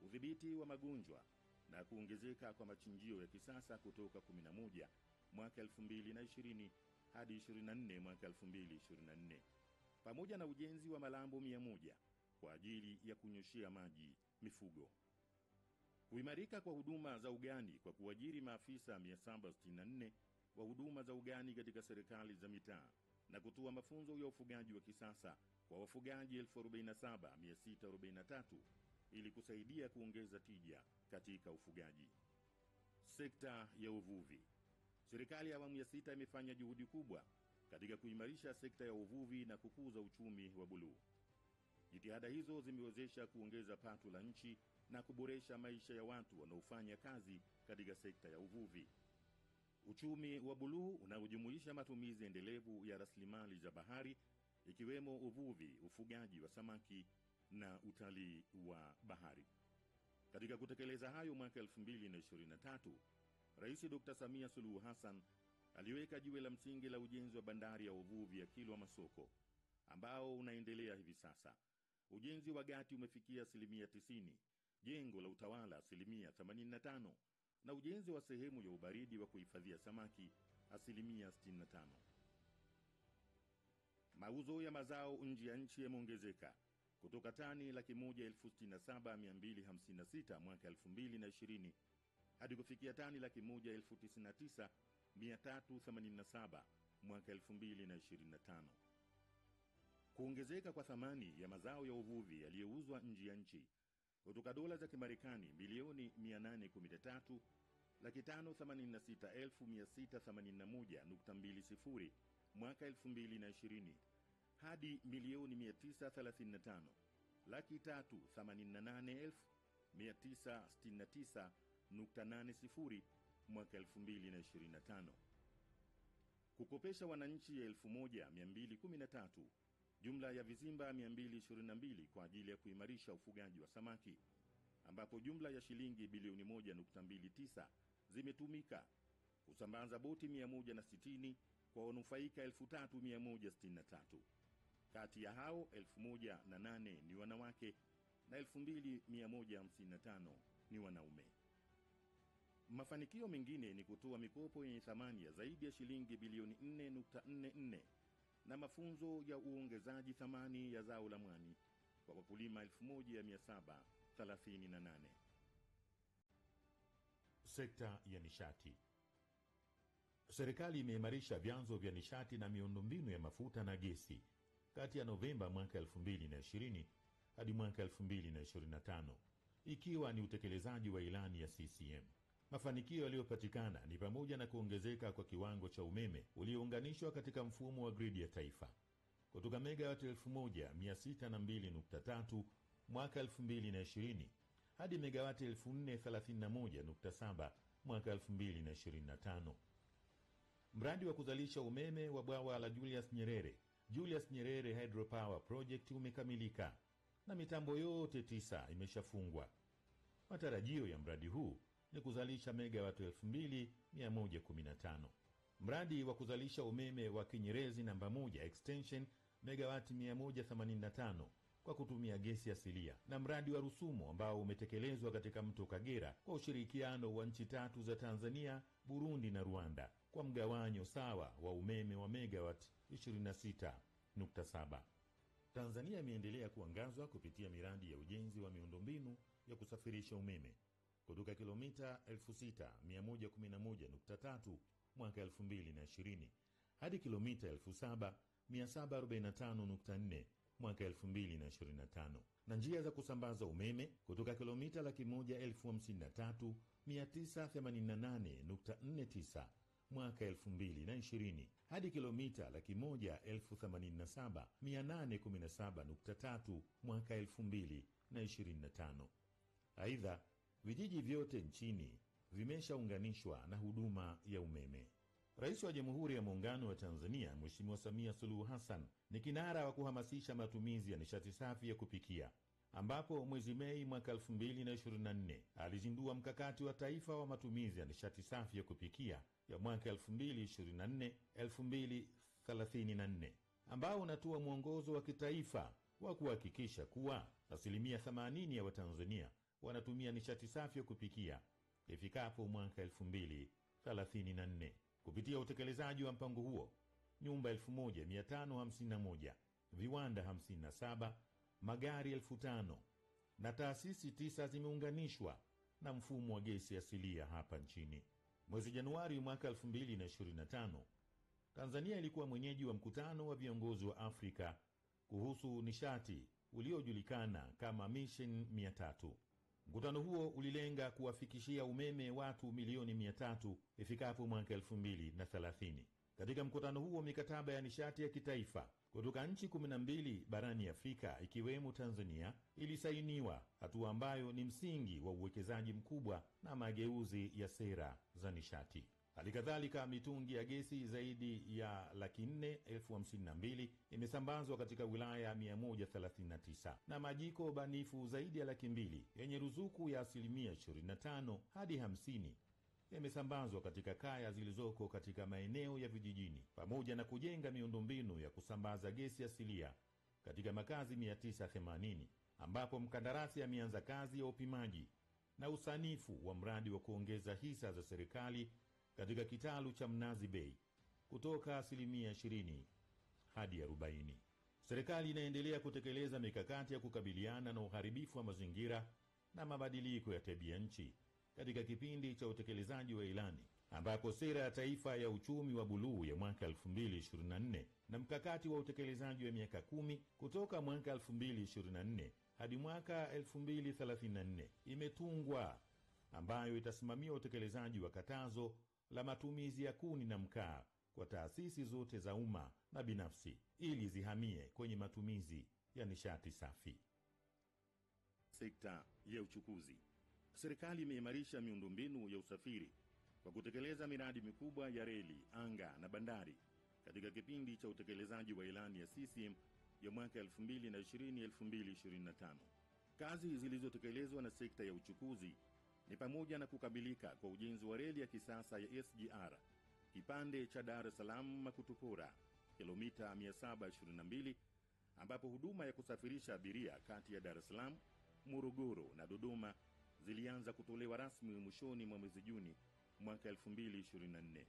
udhibiti wa magonjwa na kuongezeka kwa machinjio ya kisasa kutoka 11 mwaka 2020 hadi 24 mwaka 2024, pamoja na ujenzi wa malambo 100 kwa ajili ya kunyoshea maji mifugo. Kuimarika kwa huduma za ugani kwa kuajiri maafisa 764 wa huduma za ugani katika serikali za mitaa na kutoa mafunzo ya ufugaji wa kisasa kwa wafugaji 47,643 ili kusaidia kuongeza tija katika ufugaji. Sekta ya uvuvi. Serikali ya awamu ya 6 imefanya juhudi kubwa katika kuimarisha sekta ya uvuvi na kukuza uchumi wa buluu. Jitihada hizo zimewezesha kuongeza pato la nchi na kuboresha maisha ya watu wanaofanya kazi katika sekta ya uvuvi. Uchumi wa buluu unaojumuisha matumizi endelevu ya rasilimali za bahari, ikiwemo uvuvi, ufugaji wa samaki na utalii wa bahari. Katika kutekeleza hayo, mwaka 2023, Rais Dr. Samia Suluhu Hassan aliweka jiwe la msingi la ujenzi wa bandari ya uvuvi ya Kilwa Masoko, ambao unaendelea hivi sasa. Ujenzi wa gati umefikia 90%, jengo la utawala 85%, na ujenzi wa sehemu ya ubaridi wa kuhifadhia samaki 65%. Mauzo ya mazao nje ya nchi yameongezeka kutoka tani 167,256 mwaka 2020 hadi kufikia tani 199,387 mwaka 2025. Kuongezeka kwa thamani ya mazao ya uvuvi yaliyouzwa nje ya nchi kutoka dola za Kimarekani bilioni 813,586,681.20 mwaka 2020 hadi milioni 935,388,969.80 mwaka 2025. Kukopesha wananchi 1,213 jumla ya vizimba 222 kwa ajili ya kuimarisha ufugaji wa samaki, ambapo jumla ya shilingi bilioni 1.29 zimetumika kusambaza boti 160 kwa wanufaika 3,163. Kati ya hao 1,008 ni wanawake na 2,155 ni wanaume. Mafanikio mengine ni kutoa mikopo yenye thamani ya zaidi ya shilingi bilioni 4.44 na mafunzo ya uongezaji thamani ya zao la mwani kwa wakulima 1,738. Sekta ya nishati. Serikali imeimarisha vyanzo vya nishati na miundombinu ya mafuta na gesi kati ya Novemba mwaka 2020 hadi mwaka 2025, ikiwa ni utekelezaji wa ilani ya CCM. Mafanikio yaliyopatikana ni pamoja na kuongezeka kwa kiwango cha umeme uliounganishwa katika mfumo wa gridi ya taifa kutoka megawati 1,602.3 mwaka 2020 hadi megawati 431.7 mwaka 2025. Mradi wa kuzalisha umeme wa bwawa la Julius Nyerere Hydropower Project umekamilika na mitambo yote 9 imeshafungwa. Matarajio ya mradi huu ni kuzalisha megawati 2,115. Mradi wa kuzalisha umeme wa Kinyerezi namba 1 extension megawati 185 kwa kutumia gesi asilia, na mradi wa Rusumo ambao umetekelezwa katika mto Kagera kwa ushirikiano wa nchi 3 za Tanzania, Burundi na Rwanda kwa mgawanyo sawa wa umeme wa megawati 26.7. Tanzania imeendelea kuangazwa kupitia miradi ya ujenzi wa miundombinu ya kusafirisha umeme kutoka kilomita 6,111.3 mwaka 2020 hadi kilomita 7,745.4 mwaka 2025, na njia za kusambaza umeme kutoka kilomita 153,988.49 mwaka 2020 hadi kilomita 100,087,817.3 mwaka 2025. Aidha, vijiji vyote nchini vimeshaunganishwa na huduma ya umeme. Rais wa Jamhuri ya Muungano wa Tanzania Mheshimiwa Samia Suluhu Hassan ni kinara wa kuhamasisha matumizi ya nishati safi ya kupikia, ambapo mwezi Mei mwaka 2024 alizindua mkakati wa taifa wa matumizi ya nishati safi ya kupikia ya mwaka 2024-2034 ambao unatoa mwongozo wa kitaifa wa kuhakikisha kuwa 80% ya Watanzania wanatumia nishati safi ya kupikia ifikapo mwaka 2034. Kupitia utekelezaji wa mpango huo, nyumba 1,551, viwanda 57, magari 5,000 na taasisi 9 zimeunganishwa na mfumo wa gesi asilia hapa nchini. Mwezi Januari mwaka 2025, Tanzania ilikuwa mwenyeji wa mkutano wa viongozi wa Afrika kuhusu nishati uliojulikana kama Mission 300. Mkutano huo ulilenga kuwafikishia umeme watu milioni 300 ifikapo mwaka 2030. Katika mkutano huo, mikataba ya nishati ya kitaifa kutoka nchi 12 barani Afrika ikiwemo Tanzania ilisainiwa, hatua ambayo ni msingi wa uwekezaji mkubwa na mageuzi ya sera za nishati. Halikadhalika, mitungi ya gesi zaidi ya 452,000 imesambazwa katika wilaya 139 na majiko banifu zaidi ya 200,000 yenye ruzuku ya 25% hadi 50% yamesambazwa katika kaya zilizoko katika maeneo ya vijijini, pamoja na kujenga miundombinu ya kusambaza gesi asilia katika makazi 980, ambapo mkandarasi ameanza kazi ya upimaji na usanifu wa mradi wa kuongeza hisa za serikali katika kitalu cha Mnazi Bay kutoka 20% hadi 40%. Serikali inaendelea kutekeleza mikakati ya kukabiliana na uharibifu wa mazingira na mabadiliko ya tabia nchi katika kipindi cha utekelezaji wa ilani, ambako sera ya taifa ya uchumi wa buluu ya mwaka 2024 na mkakati wa utekelezaji wa miaka 10 kutoka mwaka 2024 hadi mwaka 2034 imetungwa, ambayo itasimamia utekelezaji wa katazo la matumizi ya kuni na mkaa kwa taasisi zote za umma na binafsi ili zihamie kwenye matumizi ya nishati safi. Sekta ya uchukuzi. Serikali imeimarisha miundombinu ya usafiri kwa kutekeleza miradi mikubwa ya reli, anga na bandari katika kipindi cha utekelezaji wa ilani ya CCM ya mwaka 2020-2025. Kazi zilizotekelezwa na sekta ya uchukuzi ni pamoja na kukamilika kwa ujenzi wa reli ya kisasa ya SGR kipande cha Dar es Salaam Makutupora kilomita 722, ambapo huduma ya kusafirisha abiria kati ya Dar es Salaam, Morogoro na Dodoma zilianza kutolewa rasmi mwishoni mwa mwezi Juni mwaka 2024.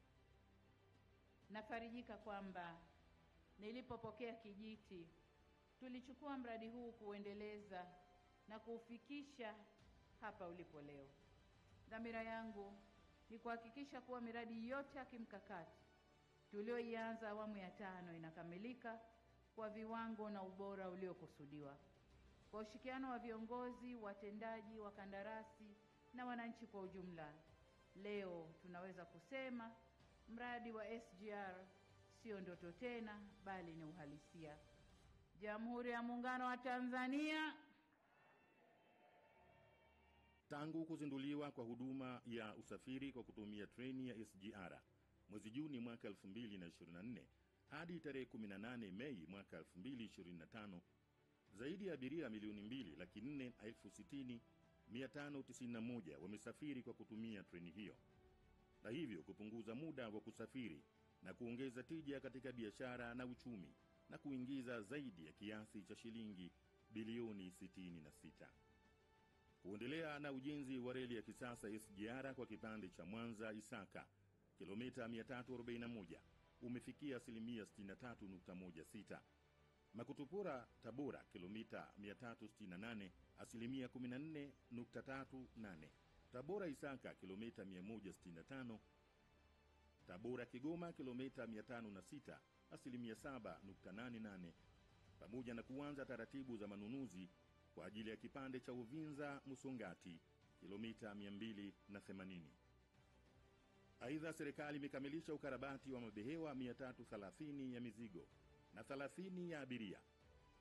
Nafarijika kwamba nilipopokea kijiti tulichukua mradi huu kuendeleza na kuufikisha hapa ulipo leo. Dhamira yangu ni kuhakikisha kuwa miradi yote ya kimkakati tulioianza awamu ya 5 inakamilika kwa viwango na ubora uliokusudiwa. Kwa ushirikiano wa viongozi, watendaji, wakandarasi na wananchi kwa ujumla, leo tunaweza kusema mradi wa SGR sio ndoto tena, bali ni uhalisia. Jamhuri ya Muungano wa Tanzania. Tangu kuzinduliwa kwa huduma ya usafiri kwa kutumia treni ya SGR mwezi Juni mwaka 2024 hadi tarehe 18 Mei mwaka 2025, zaidi ya abiria milioni 2,440,591 wamesafiri kwa kutumia treni hiyo, na hivyo kupunguza muda wa kusafiri na kuongeza tija katika biashara na uchumi na kuingiza zaidi ya kiasi cha shilingi bilioni 66. Kuendelea na ujenzi wa reli ya kisasa SGR kwa kipande cha Mwanza Isaka kilomita 341 umefikia asilimia 63.16. Makutupora Tabora kilomita 368 asilimia 14.38. Tabora Isaka kilomita 165. Tabora Kigoma kilomita 506 asilimia 7.88, pamoja na kuanza taratibu za manunuzi kwa ajili ya kipande cha Uvinza Musongati kilomita 280. Aidha, serikali imekamilisha ukarabati wa mabehewa 330 ya mizigo na 30 ya abiria,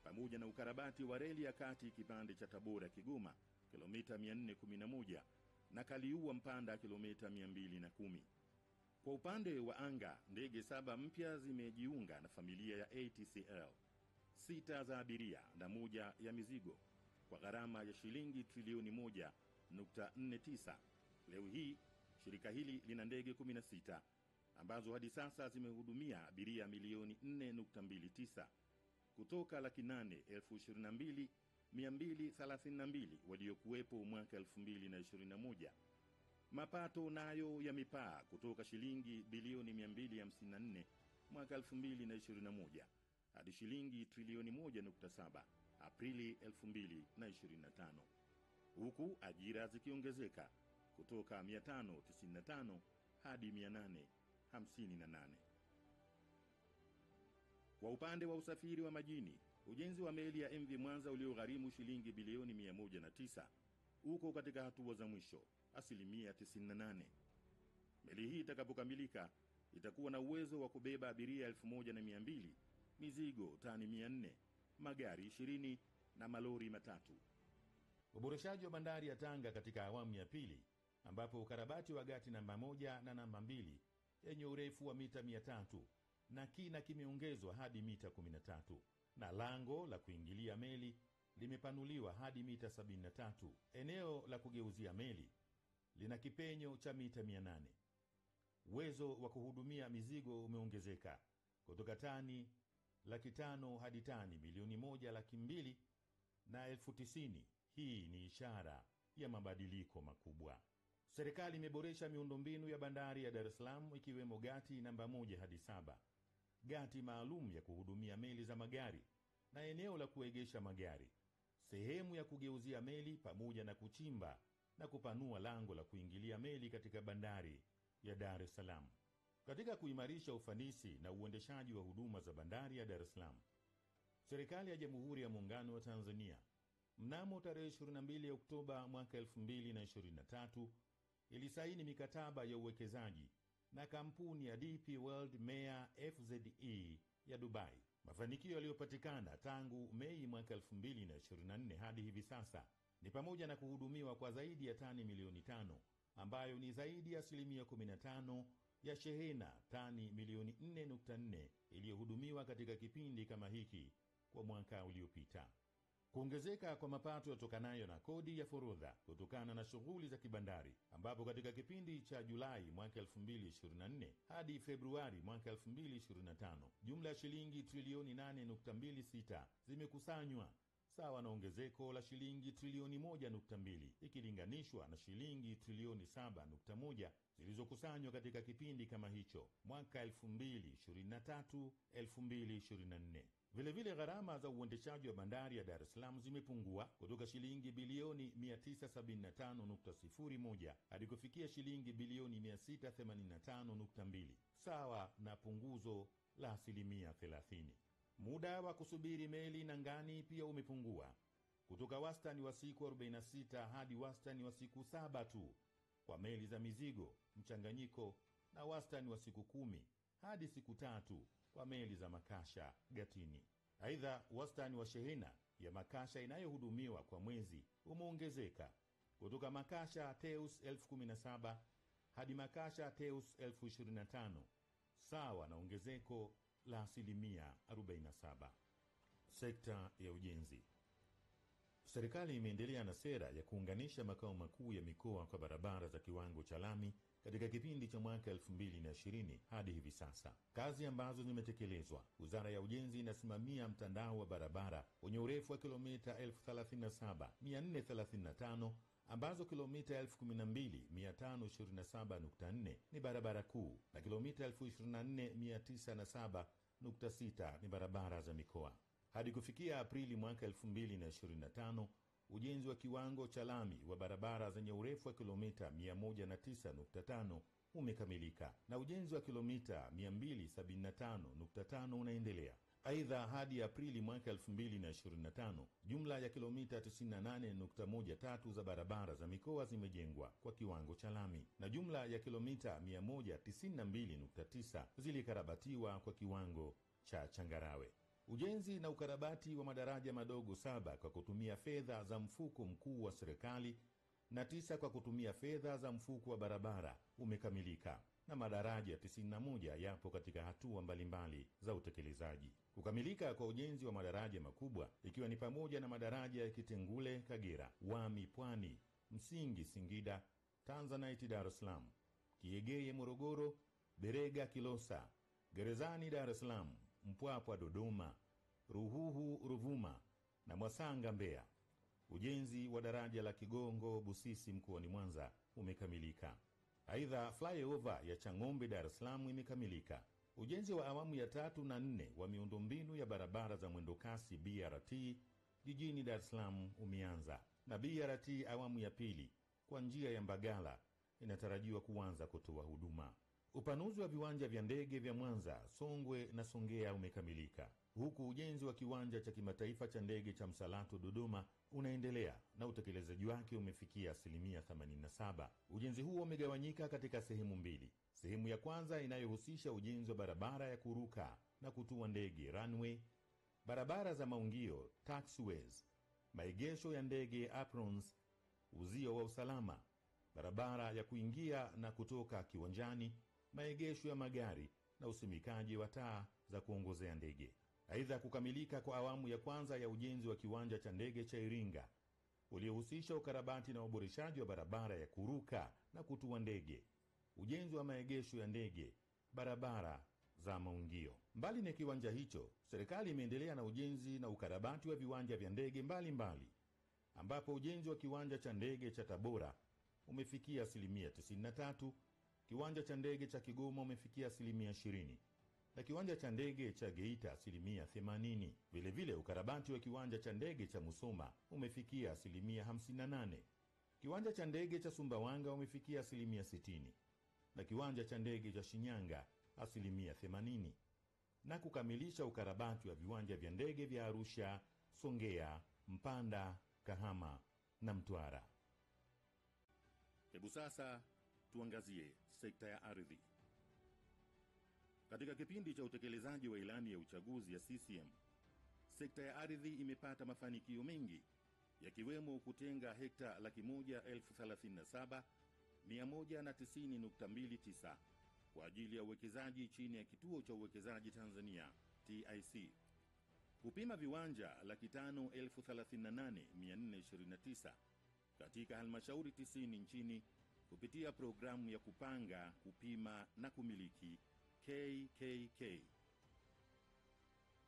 pamoja na ukarabati wa reli ya kati kipande cha Tabora Kigoma kilomita 411 na Kaliua Mpanda kilomita 210. Kwa upande wa anga, ndege 7 mpya zimejiunga na familia ya ATCL, 6 za abiria na 1 ya mizigo kwa gharama ya shilingi trilioni 1.49. Leo hii shirika hili lina ndege 16 ambazo hadi sasa zimehudumia abiria milioni 4.29 kutoka 822,232 waliokuwepo mwaka 2021. Mapato nayo yamepaa kutoka shilingi bilioni 254 mwaka 2021 hadi shilingi trilioni 1.7 Aprili 2025, huku ajira zikiongezeka kutoka 595 hadi 858. Kwa upande wa usafiri wa majini, ujenzi wa meli ya MV Mwanza uliogharimu shilingi bilioni 109 uko katika hatua za mwisho, asilimia 98. Meli hii itakapokamilika itakuwa na uwezo wa kubeba abiria 1200, mizigo tani 400, magari 20 na malori matatu. Uboreshaji wa bandari ya Tanga katika awamu ya pili, ambapo ukarabati wa gati namba 1 na namba 2 yenye urefu wa mita 300 na kina kimeongezwa hadi mita 13 na lango la kuingilia meli limepanuliwa hadi mita 73. Eneo la kugeuzia meli lina kipenyo cha mita 800. Uwezo wa kuhudumia mizigo umeongezeka kutoka tani 500,000 hadi tani milioni 1,200,000 na 90,000. Hii ni ishara ya mabadiliko makubwa. Serikali imeboresha miundombinu ya bandari ya Dar es Salaam, ikiwemo gati namba 1 hadi 7, gati maalum ya kuhudumia meli za magari na eneo la kuegesha magari, sehemu ya kugeuzia meli pamoja na kuchimba na kupanua lango la kuingilia meli katika bandari ya Dar es Salaam. Katika kuimarisha ufanisi na uendeshaji wa huduma za bandari ya Dar es Salaam, serikali ya Jamhuri ya Muungano wa Tanzania mnamo tarehe 22 Oktoba mwaka 2023 ilisaini mikataba ya uwekezaji na kampuni ya DP World Mea FZE ya Dubai. Mafanikio yaliyopatikana tangu Mei mwaka 2024 hadi hivi sasa ni pamoja na kuhudumiwa kwa zaidi ya tani milioni 5, ambayo ni zaidi ya 15% ya shehena tani milioni 4.4 iliyohudumiwa katika kipindi kama hiki kwa mwaka uliopita. Kuongezeka kwa mapato yatokanayo na kodi ya forodha kutokana na shughuli za kibandari, ambapo katika kipindi cha Julai mwaka 2024 hadi Februari mwaka 2025 jumla ya shilingi trilioni 8.26 zimekusanywa, sawa na ongezeko la shilingi trilioni 1.2 ikilinganishwa na shilingi trilioni 7.1 zilizokusanywa katika kipindi kama hicho mwaka 2023-2024. Vilevile gharama za uendeshaji wa bandari ya Dar es Salaam zimepungua kutoka shilingi bilioni 975.01 hadi kufikia shilingi bilioni 685.2, sawa na punguzo la 30%. Muda wa kusubiri meli nangani pia umepungua kutoka wastani wa siku 46 hadi wastani wa siku 7 tu kwa meli za mizigo mchanganyiko, na wastani wa siku 10 hadi siku 3 kwa meli za makasha gatini. Aidha, wastani wa shehena ya makasha inayohudumiwa kwa mwezi umeongezeka kutoka makasha Teus 17,000 hadi makasha Teus 25,000, sawa na ongezeko la 47%. Sekta ya ujenzi. Serikali imeendelea na sera ya kuunganisha makao makuu ya mikoa kwa barabara za kiwango cha lami katika kipindi cha mwaka 2020 hadi hivi sasa. Kazi ambazo zimetekelezwa: Wizara ya Ujenzi inasimamia mtandao wa barabara wenye urefu wa kilomita 37,435 ambazo kilomita 12,527.4 ni barabara kuu na kilomita 24,907.6 ni barabara za mikoa. Hadi kufikia Aprili mwaka 2025, ujenzi wa kiwango cha lami wa barabara zenye urefu wa kilomita 109.5 umekamilika na ujenzi wa kilomita 275.5 unaendelea. Aidha, hadi Aprili mwaka 2025, jumla ya kilomita 98.13 za barabara za mikoa zimejengwa kwa kiwango cha lami na jumla ya kilomita 192.9 zilikarabatiwa kwa kiwango cha changarawe. Ujenzi na ukarabati wa madaraja madogo 7 kwa kutumia fedha za mfuko mkuu wa serikali na 9 kwa kutumia fedha za mfuko wa barabara umekamilika na madaraja 91 yapo katika hatua mbalimbali za utekelezaji. Kukamilika kwa ujenzi wa madaraja makubwa ikiwa ni pamoja na madaraja ya Kitengule Kagera, Wami Pwani, Msingi Singida, Tanzanite Dar es Salaam, Kiegeye Morogoro, Berega Kilosa, Gerezani Dar es Salaam, Mpwapwa Dodoma, Ruhuhu Ruvuma na Mwasanga Mbeya. Ujenzi wa daraja la Kigongo Busisi mkoani Mwanza umekamilika. Aidha, flyover ya Chang'ombe Dar es Salaam imekamilika. Ujenzi wa awamu ya 3 na 4 wa miundombinu ya barabara za mwendokasi BRT jijini Dar es Salaam umeanza na BRT awamu ya 2 kwa njia ya Mbagala inatarajiwa kuanza kutoa huduma. Upanuzi wa viwanja vya ndege vya Mwanza, Songwe na Songea umekamilika, huku ujenzi wa kiwanja cha kimataifa cha ndege cha Msalato Dodoma unaendelea na utekelezaji wake umefikia 87%. Ujenzi huo umegawanyika katika sehemu mbili. Sehemu ya kwanza inayohusisha ujenzi wa barabara ya kuruka na kutua ndege runway, barabara za maungio taxiways, maegesho ya ndege aprons, uzio wa usalama, barabara ya kuingia na kutoka kiwanjani, maegesho ya magari na usimikaji wa taa za kuongozea ndege. Aidha, kukamilika kwa awamu ya kwanza ya ujenzi wa kiwanja cha ndege cha Iringa uliohusisha ukarabati na uboreshaji wa barabara ya kuruka na kutua ndege, ujenzi wa maegesho ya ndege, barabara za maungio. Mbali na kiwanja hicho, serikali imeendelea na ujenzi na ukarabati wa viwanja vya ndege mbalimbali, ambapo ujenzi wa kiwanja cha ndege cha Tabora umefikia 93%, kiwanja cha ndege cha Kigoma umefikia 20% na kiwanja cha ndege cha Geita 80%. Vilevile ukarabati wa kiwanja cha ndege cha Musoma umefikia 58%. Kiwanja cha ndege cha Sumbawanga umefikia 60%, na kiwanja cha ndege cha Shinyanga 80%, na kukamilisha ukarabati wa viwanja vya ndege vya Arusha, Songea, Mpanda, Kahama na Mtwara. Hebu sasa tuangazie sekta ya ardhi. Katika kipindi cha utekelezaji wa ilani ya uchaguzi ya CCM, sekta ya ardhi imepata mafanikio mengi, yakiwemo kutenga hekta 137,190.29 kwa ajili ya uwekezaji chini ya Kituo cha Uwekezaji Tanzania TIC, kupima viwanja 538,429 katika halmashauri 90 nchini kupitia programu ya kupanga, kupima na kumiliki KKK.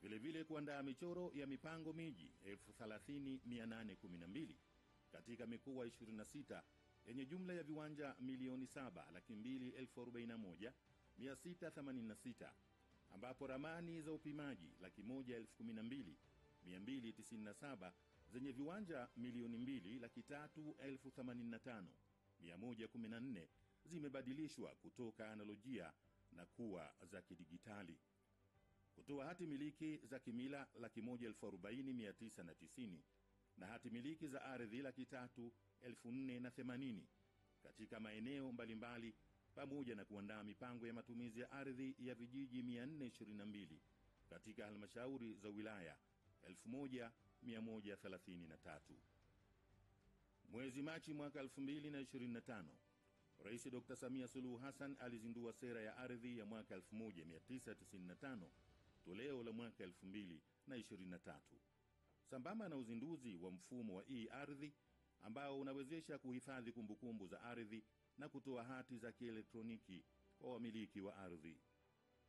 Vilevile kuandaa michoro ya mipango miji 30,812 katika mikoa 26 yenye jumla ya viwanja 7,241,686, ambapo ramani za upimaji 1,012,297 zenye viwanja 2,385,114 zimebadilishwa kutoka analojia na kuwa za kidigitali. Kutoa hati miliki za kimila 140,990 na hati miliki za ardhi 304,080 katika maeneo mbalimbali, pamoja na kuandaa mipango ya matumizi ya ardhi ya vijiji 422 katika halmashauri za wilaya 1133. Mwezi Machi mwaka 2025, Rais Dr. Samia Suluhu Hassan alizindua sera ya ardhi ya mwaka 1995 toleo la mwaka 2023, sambamba na uzinduzi wa mfumo wa e-ardhi ambao unawezesha kuhifadhi kumbukumbu za ardhi na kutoa hati za kielektroniki kwa wamiliki wa ardhi.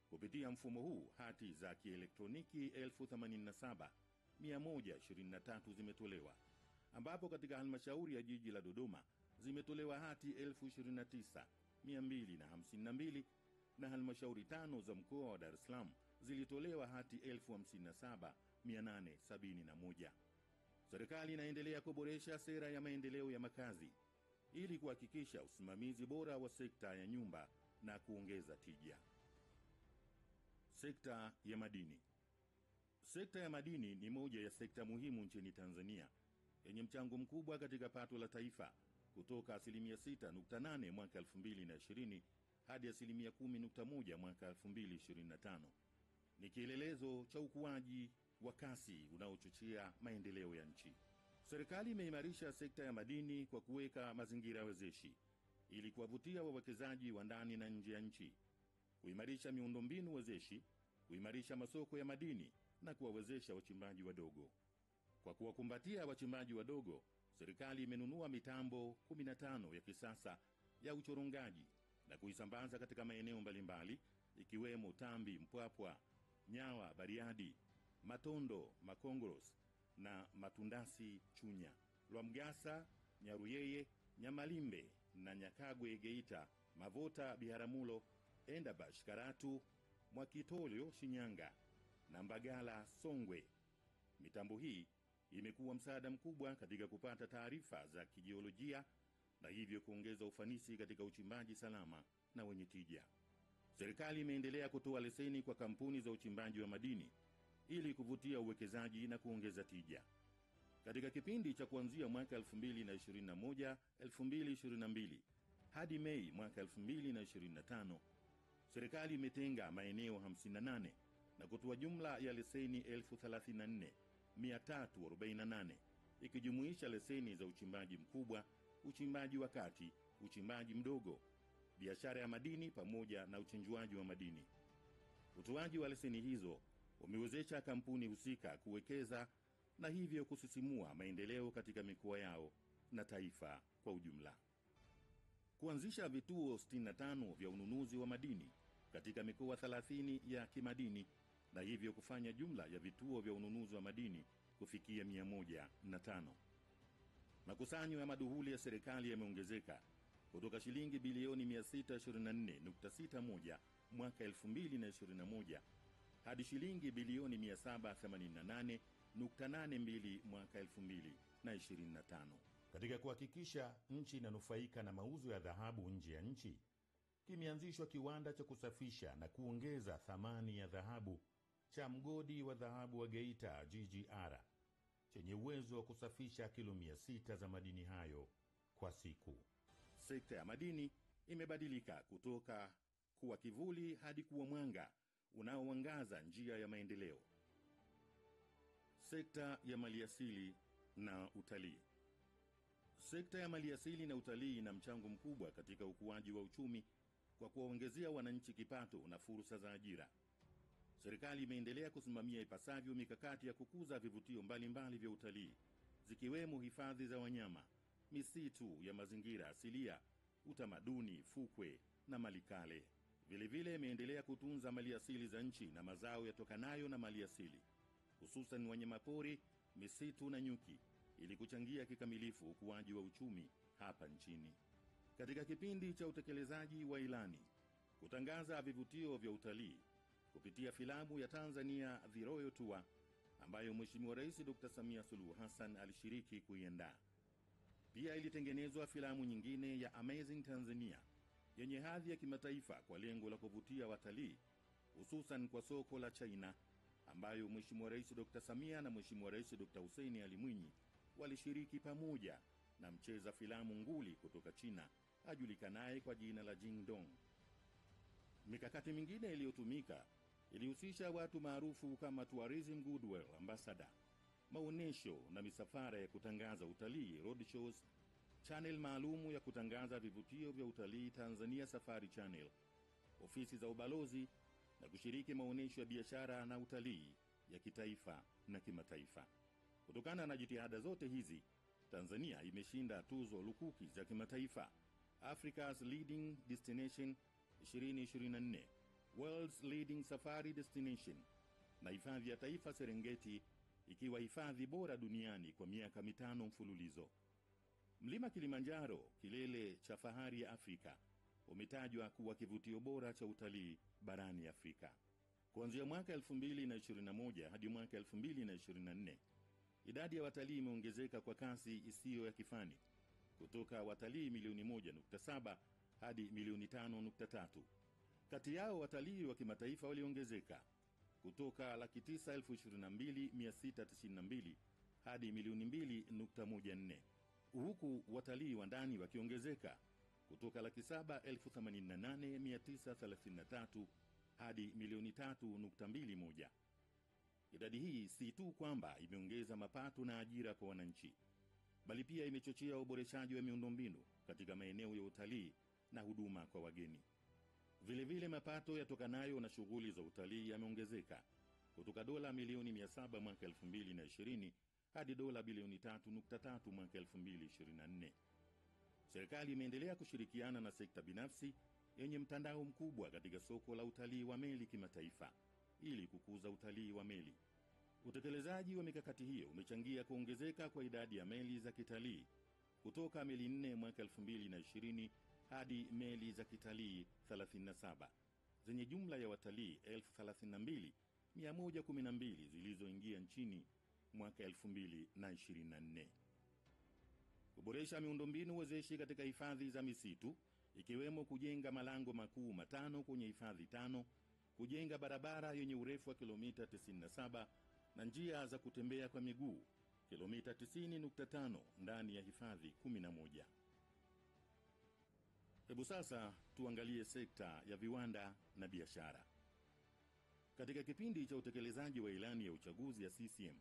Kupitia mfumo huu, hati za kielektroniki 87,123 zimetolewa, ambapo katika halmashauri ya jiji la Dodoma zimetolewa hati 29,252 na halmashauri 5 za mkoa wa Dar es Salaam zilitolewa hati 57,871. Serikali inaendelea kuboresha sera ya maendeleo ya makazi ili kuhakikisha usimamizi bora wa sekta ya nyumba na kuongeza tija. Sekta ya madini. Sekta ya madini ni moja ya sekta muhimu nchini Tanzania yenye mchango mkubwa katika pato la taifa, kutoka 6.8% mwaka 2020 hadi 10.1% mwaka 2025. Ni kielelezo cha ukuaji wa kasi unaochochea maendeleo ya nchi. Serikali imeimarisha sekta ya madini kwa kuweka mazingira wezeshi ili kuwavutia wawekezaji wa ndani na nje ya nchi, kuimarisha miundombinu wezeshi, kuimarisha masoko ya madini na kuwawezesha wachimbaji wadogo. Kwa kuwakumbatia wachimbaji wadogo, serikali imenunua mitambo 15 ya kisasa ya uchorongaji na kuisambaza katika maeneo mbalimbali ikiwemo Tambi, Mpwapwa, Nyawa, Bariadi, Matondo, Makongoros na Matundasi, Chunya, Lwamgasa, Nyaruyeye, Nyamalimbe na Nyakagwe, Geita, Mavota, Biharamulo, Endabash, Karatu, Mwakitolyo, Shinyanga na Mbagala, Songwe. Mitambo hii imekuwa msaada mkubwa katika kupata taarifa za kijiolojia na hivyo kuongeza ufanisi katika uchimbaji salama na wenye tija. Serikali imeendelea kutoa leseni kwa kampuni za uchimbaji wa madini ili kuvutia uwekezaji na kuongeza tija. Katika kipindi cha kuanzia mwaka 2021-2022 hadi Mei mwaka 2025, serikali imetenga maeneo 58 na kutoa jumla ya leseni 34,348 ikijumuisha leseni za uchimbaji mkubwa, uchimbaji wa kati, uchimbaji mdogo, biashara ya madini pamoja na uchenjuaji wa madini. Utoaji wa leseni hizo umewezesha kampuni husika kuwekeza na hivyo kusisimua maendeleo katika mikoa yao na taifa kwa ujumla. Kuanzisha vituo 65 vya ununuzi wa madini katika mikoa 30 ya kimadini na hivyo kufanya jumla ya vituo vya ununuzi wa madini kufikia 105. Makusanyo ya maduhuli ya serikali yameongezeka kutoka shilingi bilioni 624.61 mwaka 2021 hadi shilingi bilioni 788.82 mwaka 2025. Katika kuhakikisha nchi inanufaika na mauzo ya dhahabu nje ya nchi, kimeanzishwa kiwanda cha kusafisha na kuongeza thamani ya dhahabu cha mgodi wa dhahabu wa Geita GGR chenye uwezo wa kusafisha kilo 600 za madini hayo kwa siku. Sekta ya madini imebadilika kutoka kuwa kivuli hadi kuwa mwanga unaoangaza njia ya maendeleo. Sekta ya maliasili na utalii. Sekta ya maliasili na utalii ina mchango mkubwa katika ukuaji wa uchumi kwa kuwaongezea wananchi kipato na fursa za ajira. Serikali imeendelea kusimamia ipasavyo mikakati ya kukuza vivutio mbalimbali vya utalii, zikiwemo hifadhi za wanyama, misitu ya mazingira asilia, utamaduni, fukwe na malikale. Vilevile imeendelea kutunza maliasili za nchi na mazao yatokanayo na maliasili, hususan wanyamapori, misitu na nyuki, ili kuchangia kikamilifu ukuaji wa uchumi hapa nchini. Katika kipindi cha utekelezaji wa ilani kutangaza vivutio vya utalii kupitia filamu ya Tanzania The Royal Tour ambayo Mheshimiwa Rais Dr. Samia Suluhu Hassan alishiriki kuiandaa. Pia ilitengenezwa filamu nyingine ya Amazing Tanzania yenye hadhi ya kimataifa kwa lengo la kuvutia watalii, hususan kwa soko la China, ambayo Mheshimiwa Rais Dr. Samia na Mheshimiwa Rais Dr. Hussein Ali Mwinyi walishiriki pamoja na mcheza filamu nguli kutoka China ajulikanaye kwa jina la Jing Dong. Mikakati mingine iliyotumika ilihusisha watu maarufu kama Tourism Goodwill Ambassador, maonesho na misafara ya kutangaza utalii road shows, channel maalumu ya kutangaza vivutio vya utalii Tanzania Safari Channel, ofisi za ubalozi na kushiriki maonesho ya biashara na utalii ya kitaifa na kimataifa. Kutokana na jitihada zote hizi, Tanzania imeshinda tuzo lukuki za kimataifa: Africa's Leading Destination 2024, World's Leading Safari Destination na hifadhi ya taifa Serengeti ikiwa hifadhi bora duniani kwa miaka 5 mfululizo. Mlima Kilimanjaro, kilele cha fahari ya Afrika, umetajwa kuwa kivutio bora cha utalii barani Afrika. Kuanzia mwaka 2021 hadi mwaka 2024, idadi ya watalii imeongezeka kwa kasi isiyo ya kifani, kutoka watalii milioni 1.7 hadi milioni 5.3. Kati yao watalii wa kimataifa waliongezeka kutoka 922,692 hadi milioni 2.14, huku watalii wa ndani wakiongezeka kutoka 788,933 hadi milioni 3.21. Idadi hii si tu kwamba imeongeza mapato na ajira kwa wananchi, bali pia imechochea uboreshaji wa miundombinu katika maeneo ya utalii na huduma kwa wageni. Vilevile mapato yatokanayo na shughuli za utalii yameongezeka kutoka dola milioni 700 mwaka 2020 hadi dola bilioni 3.3 mwaka 2024. Serikali imeendelea kushirikiana na sekta binafsi yenye mtandao mkubwa katika soko la utalii wa meli kimataifa ili kukuza utalii wa meli. Utekelezaji wa mikakati hiyo umechangia kuongezeka kwa idadi ya meli za kitalii kutoka meli 4 mwaka 2020 hadi meli za kitalii 37 zenye jumla ya watalii 32,112 zilizoingia nchini mwaka 2024. Kuboresha miundombinu wezeshi katika hifadhi za misitu, ikiwemo kujenga malango makuu 5 kwenye hifadhi 5, kujenga barabara yenye urefu wa kilomita 97 na njia za kutembea kwa miguu kilomita 90.5 ndani ya hifadhi 11. Hebu sasa tuangalie sekta ya viwanda na biashara. Katika kipindi cha utekelezaji wa ilani ya uchaguzi ya CCM,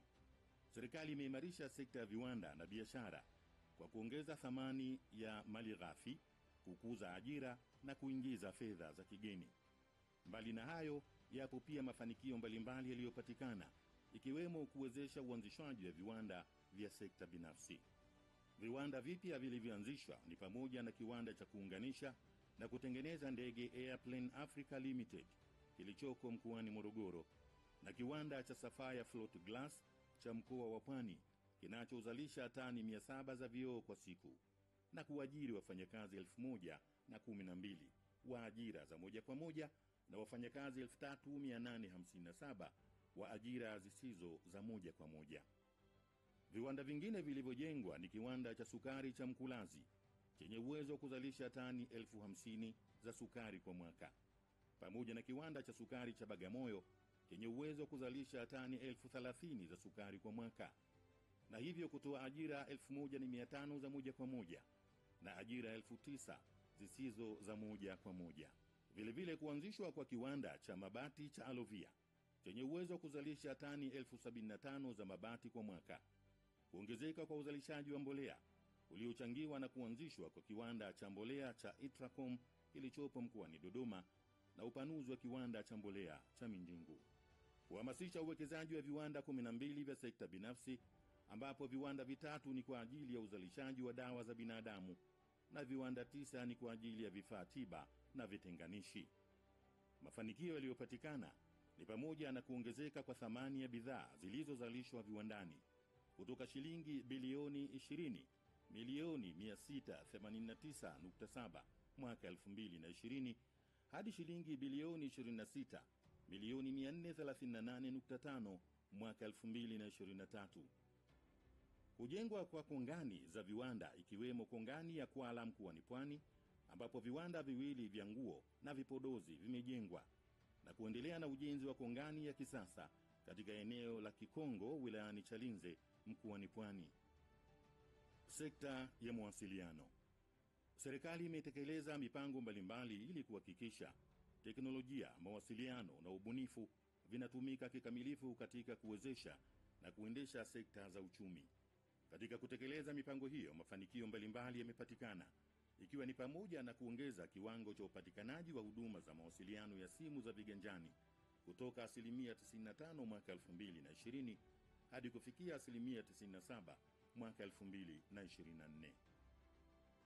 serikali imeimarisha sekta ya viwanda na biashara kwa kuongeza thamani ya mali ghafi, kukuza ajira na kuingiza fedha za kigeni. Mbali na hayo, yapo pia mafanikio mbalimbali yaliyopatikana, ikiwemo kuwezesha uanzishwaji wa viwanda vya sekta binafsi. Viwanda vipya vilivyoanzishwa ni pamoja na kiwanda cha kuunganisha na kutengeneza ndege Airplane Africa Limited kilichoko mkoani Morogoro, na kiwanda cha Sapphire Float Glass cha mkoa wa Pwani kinachozalisha tani 700 za vioo kwa siku na kuajiri wafanyakazi 1,012 wa ajira za moja kwa moja na wafanyakazi 3,857 wa ajira zisizo za moja kwa moja. Viwanda vingine vilivyojengwa ni kiwanda cha sukari cha Mkulazi chenye uwezo wa kuzalisha tani 50,000 za sukari kwa mwaka, pamoja na kiwanda cha sukari cha Bagamoyo chenye uwezo wa kuzalisha tani 30,000 za sukari kwa mwaka, na hivyo kutoa ajira 1,500 za moja kwa moja na ajira 9,000 zisizo za moja kwa moja. Vilevile kuanzishwa kwa kiwanda cha mabati cha Alovia chenye uwezo wa kuzalisha tani 75,000 za mabati kwa mwaka, kuongezeka kwa uzalishaji wa mbolea uliochangiwa na kuanzishwa kwa kiwanda cha mbolea cha Itracom kilichopo mkoani Dodoma na upanuzi wa kiwanda cha mbolea cha Minjingu. Kuhamasisha uwekezaji wa viwanda 12 vya sekta binafsi ambapo viwanda 3 ni kwa ajili ya uzalishaji wa dawa za binadamu na viwanda 9 ni kwa ajili ya vifaa tiba na vitenganishi. Mafanikio yaliyopatikana ni pamoja na kuongezeka kwa thamani ya bidhaa zilizozalishwa viwandani kutoka shilingi bilioni 20,689.7 mwaka 2020 hadi shilingi bilioni 26,438.5 mwaka 2023. Kujengwa kwa kongani za viwanda ikiwemo kongani ya Kwala mkoani Pwani ambapo viwanda viwili vya nguo na vipodozi vimejengwa na kuendelea na ujenzi wa kongani ya kisasa katika eneo la Kikongo wilayani Chalinze mkoani Pwani. Sekta ya mawasiliano. Serikali imetekeleza mipango mbalimbali ili kuhakikisha teknolojia, mawasiliano na ubunifu vinatumika kikamilifu katika kuwezesha na kuendesha sekta za uchumi. Katika kutekeleza mipango hiyo, mafanikio mbalimbali yamepatikana, ikiwa ni pamoja na kuongeza kiwango cha upatikanaji wa huduma za mawasiliano ya simu za viganjani kutoka 95% mwaka 2020 hadi kufikia 97% mwaka 2024.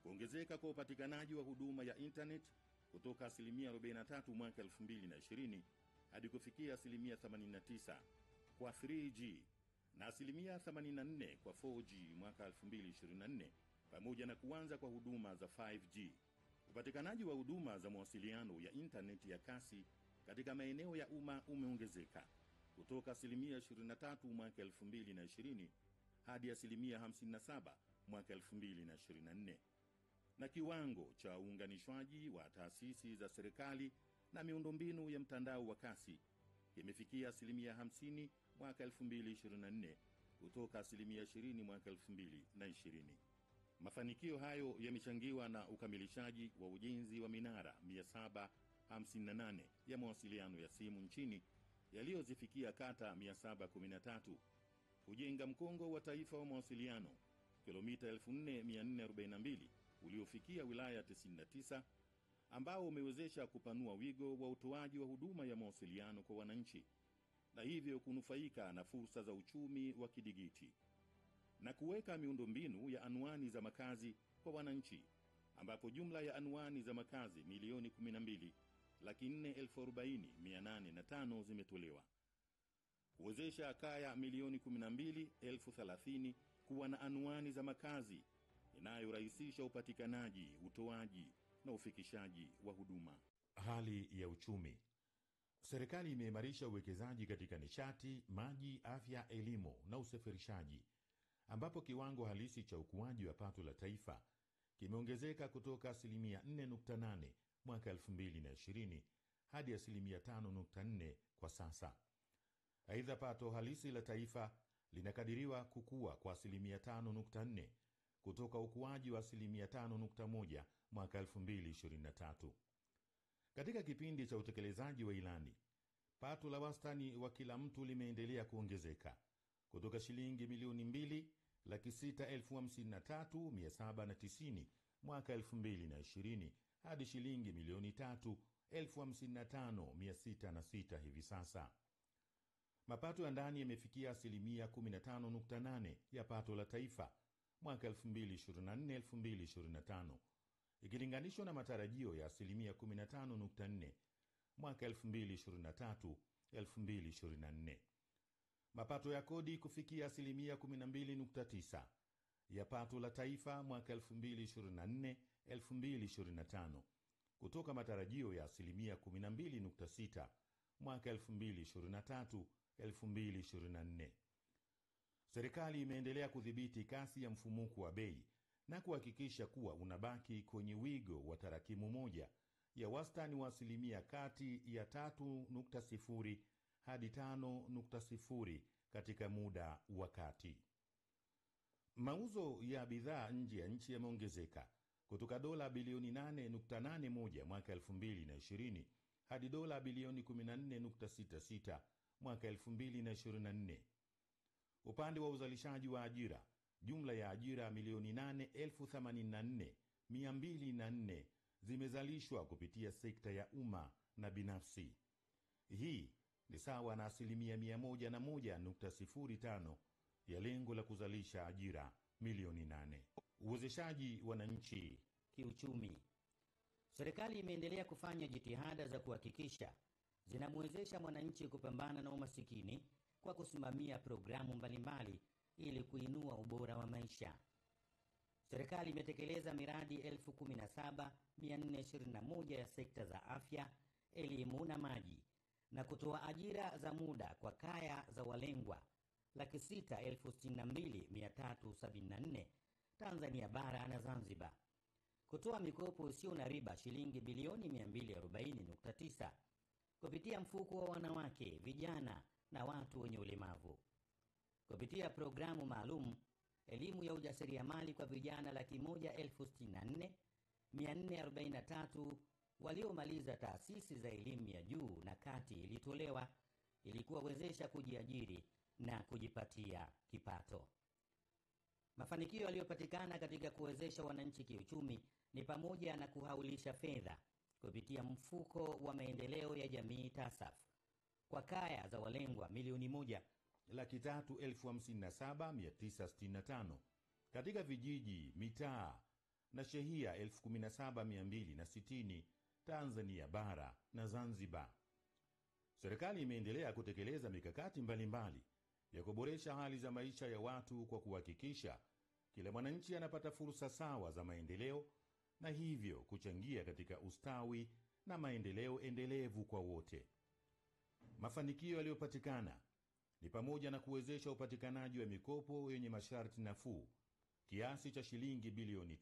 Kuongezeka kwa upatikanaji wa huduma ya internet kutoka 43% mwaka 2020 hadi kufikia 89% kwa 3G na 84% kwa 4G mwaka 2024, pamoja na kuanza kwa huduma za 5G. Upatikanaji wa huduma za mawasiliano ya internet ya kasi katika maeneo ya umma umeongezeka kutoka 23% mwaka 2020 hadi 57% mwaka 2024. Na kiwango cha uunganishwaji wa taasisi za serikali na miundombinu ya mtandao wa kasi kimefikia 50% mwaka 2024 kutoka 20% mwaka 2020. Mafanikio hayo yamechangiwa na ukamilishaji wa ujenzi wa minara 758 ya mawasiliano ya simu nchini yaliyozifikia kata 713, kujenga mkongo wa taifa wa mawasiliano kilomita 4442 uliofikia wilaya 99 ambao umewezesha kupanua wigo wa utoaji wa huduma ya mawasiliano kwa wananchi na hivyo kunufaika na fursa za uchumi wa kidigiti, na kuweka miundombinu ya anwani za makazi kwa wananchi ambapo jumla ya anwani za makazi milioni 12,440,805 zimetolewa, kuwezesha kaya milioni 12,030 kuwa na anwani za makazi inayorahisisha upatikanaji, utoaji na ufikishaji wa huduma. Hali ya uchumi. Serikali imeimarisha uwekezaji katika nishati, maji, afya, elimu na usafirishaji, ambapo kiwango halisi cha ukuaji wa pato la taifa kimeongezeka kutoka 4.8% mwaka 2020 hadi 5.4% kwa sasa. Aidha, pato halisi la taifa linakadiriwa kukua kwa 5.4% kutoka ukuaji wa 5.1% mwaka 2023. Katika kipindi cha utekelezaji wa ilani, pato la wastani wa kila mtu limeendelea kuongezeka kutoka shilingi milioni 2,653,790 mwaka 2020 hadi shilingi milioni 3,055,606 hivi sasa. Mapato ya ndani yamefikia 15.8% ya pato la taifa mwaka 2024-2025 ikilinganishwa na matarajio ya 15.4% mwaka 2023-2024. Mapato ya kodi kufikia 12.9% ya pato la taifa mwaka 2024-2025 kutoka matarajio ya 12.6% mwaka 2023-2024. Serikali imeendelea kudhibiti kasi ya mfumuko wa bei na kuhakikisha kuwa unabaki kwenye wigo wa tarakimu moja ya wastani wa asilimia kati ya 3.0 hadi 5.0 katika muda wa kati. Mauzo ya bidhaa nje ya nchi yameongezeka kutoka dola bilioni 8.81 mwaka 2020 hadi dola bilioni 14.66 mwaka 2024. Upande wa uzalishaji wa ajira, jumla ya ajira milioni 8,084,204 zimezalishwa kupitia sekta ya umma na binafsi. Hii ni sawa na asilimia 101.05 ya lengo la kuzalisha ajira milioni 8. Uwezeshaji wananchi kiuchumi. Serikali imeendelea kufanya jitihada za kuhakikisha zinamwezesha mwananchi kupambana na umasikini kwa kusimamia programu mbalimbali ili kuinua ubora wa maisha. Serikali imetekeleza miradi 17,421 ya sekta za afya, elimu na maji na kutoa ajira za muda kwa kaya za walengwa 662,374 Tanzania bara na Zanzibar, kutoa mikopo isiyo na riba shilingi bilioni 240.9 kupitia mfuko wa wanawake, vijana na watu wenye ulemavu. Kupitia programu maalum elimu ya ujasiriamali kwa vijana 164,443 waliomaliza taasisi za elimu ya juu na kati ilitolewa ili kuwawezesha kujiajiri na kujipatia kipato. Mafanikio yaliyopatikana katika kuwezesha wananchi kiuchumi ni pamoja na kuhaulisha fedha kupitia mfuko wa maendeleo ya jamii TASAF kwa kaya za walengwa milioni 1,357,965 katika vijiji, mitaa na shehia 17,260 Tanzania bara na Zanzibar. Serikali imeendelea kutekeleza mikakati mbalimbali ya kuboresha hali za maisha ya watu kwa kuhakikisha kila mwananchi anapata fursa sawa za maendeleo na hivyo kuchangia katika ustawi na maendeleo endelevu kwa wote. Mafanikio yaliyopatikana ni pamoja na kuwezesha upatikanaji wa mikopo yenye masharti nafuu kiasi cha shilingi bilioni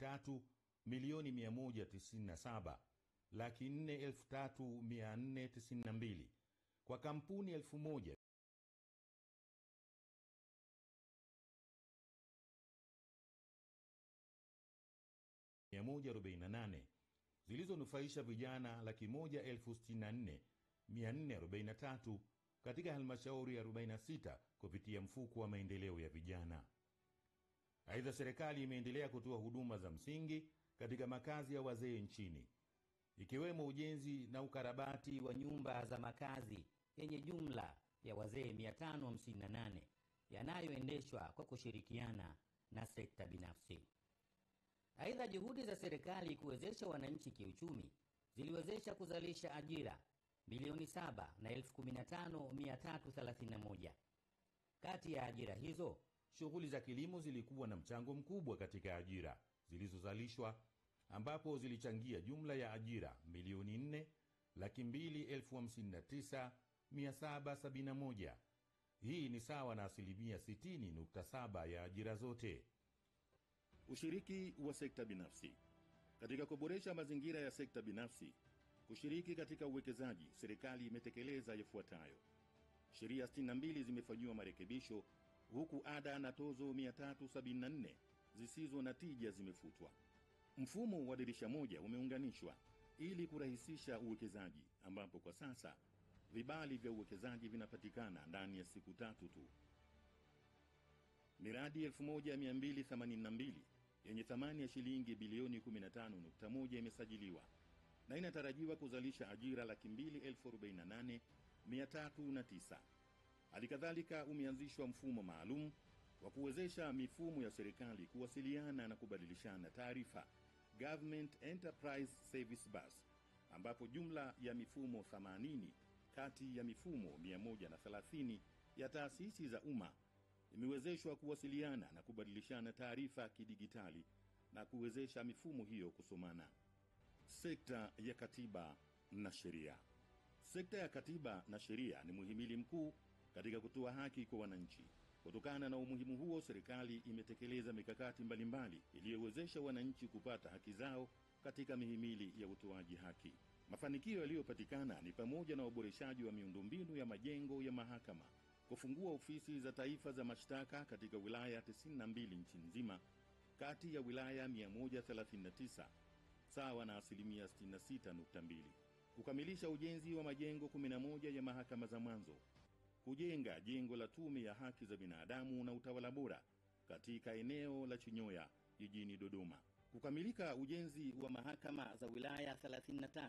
3,197,403,492 kwa kampuni 1,148 zilizonufaisha vijana 1,164,443 katika halmashauri 46 kupitia mfuko wa maendeleo ya vijana. Aidha, serikali imeendelea kutoa huduma za msingi katika makazi ya wazee nchini, ikiwemo ujenzi na ukarabati wa nyumba za makazi yenye jumla ya wazee 558 yanayoendeshwa kwa kushirikiana na sekta binafsi. Aidha, juhudi za serikali kuwezesha wananchi kiuchumi ziliwezesha kuzalisha ajira milioni 7,015,331. Kati ya ajira hizo, shughuli za kilimo zilikuwa na mchango mkubwa katika ajira zilizozalishwa, ambapo zilichangia jumla ya ajira milioni 4,259,771. Hii ni sawa na asilimia 60.7 ya ajira zote. Ushiriki wa sekta binafsi. Katika kuboresha mazingira ya sekta binafsi kushiriki katika uwekezaji, serikali imetekeleza yafuatayo. Sheria 62 zimefanyiwa marekebisho, huku ada na tozo 374 zisizo na tija zimefutwa. Mfumo wa dirisha moja umeunganishwa ili kurahisisha uwekezaji, ambapo kwa sasa vibali vya uwekezaji vinapatikana ndani ya siku 3 tu. Miradi 1282 yenye thamani ya shilingi bilioni 15.1 imesajiliwa na inatarajiwa kuzalisha ajira 248,309. Halikadhalika umeanzishwa mfumo maalum wa kuwezesha mifumo ya serikali kuwasiliana na kubadilishana taarifa, Government Enterprise Service Bus, ambapo jumla ya mifumo 80 kati ya mifumo 130 ya taasisi za umma imewezeshwa kuwasiliana na kubadilishana taarifa kidigitali na kuwezesha mifumo hiyo kusomana. Sekta ya katiba na sheria. Sekta ya katiba na sheria ni muhimili mkuu katika kutoa haki kwa wananchi. Kutokana na umuhimu huo, serikali imetekeleza mikakati mbalimbali iliyowezesha wananchi kupata haki zao katika mihimili ya utoaji haki. Mafanikio yaliyopatikana ni pamoja na uboreshaji wa miundombinu ya majengo ya mahakama, kufungua ofisi za taifa za mashtaka katika wilaya 92 nchi nzima kati ya wilaya 139, sawa na 66.2%, kukamilisha ujenzi wa majengo 11 ya mahakama za mwanzo, kujenga jengo la Tume ya Haki za Binadamu na Utawala Bora katika eneo la Chinyoya jijini Dodoma, kukamilika ujenzi wa mahakama za wilaya 33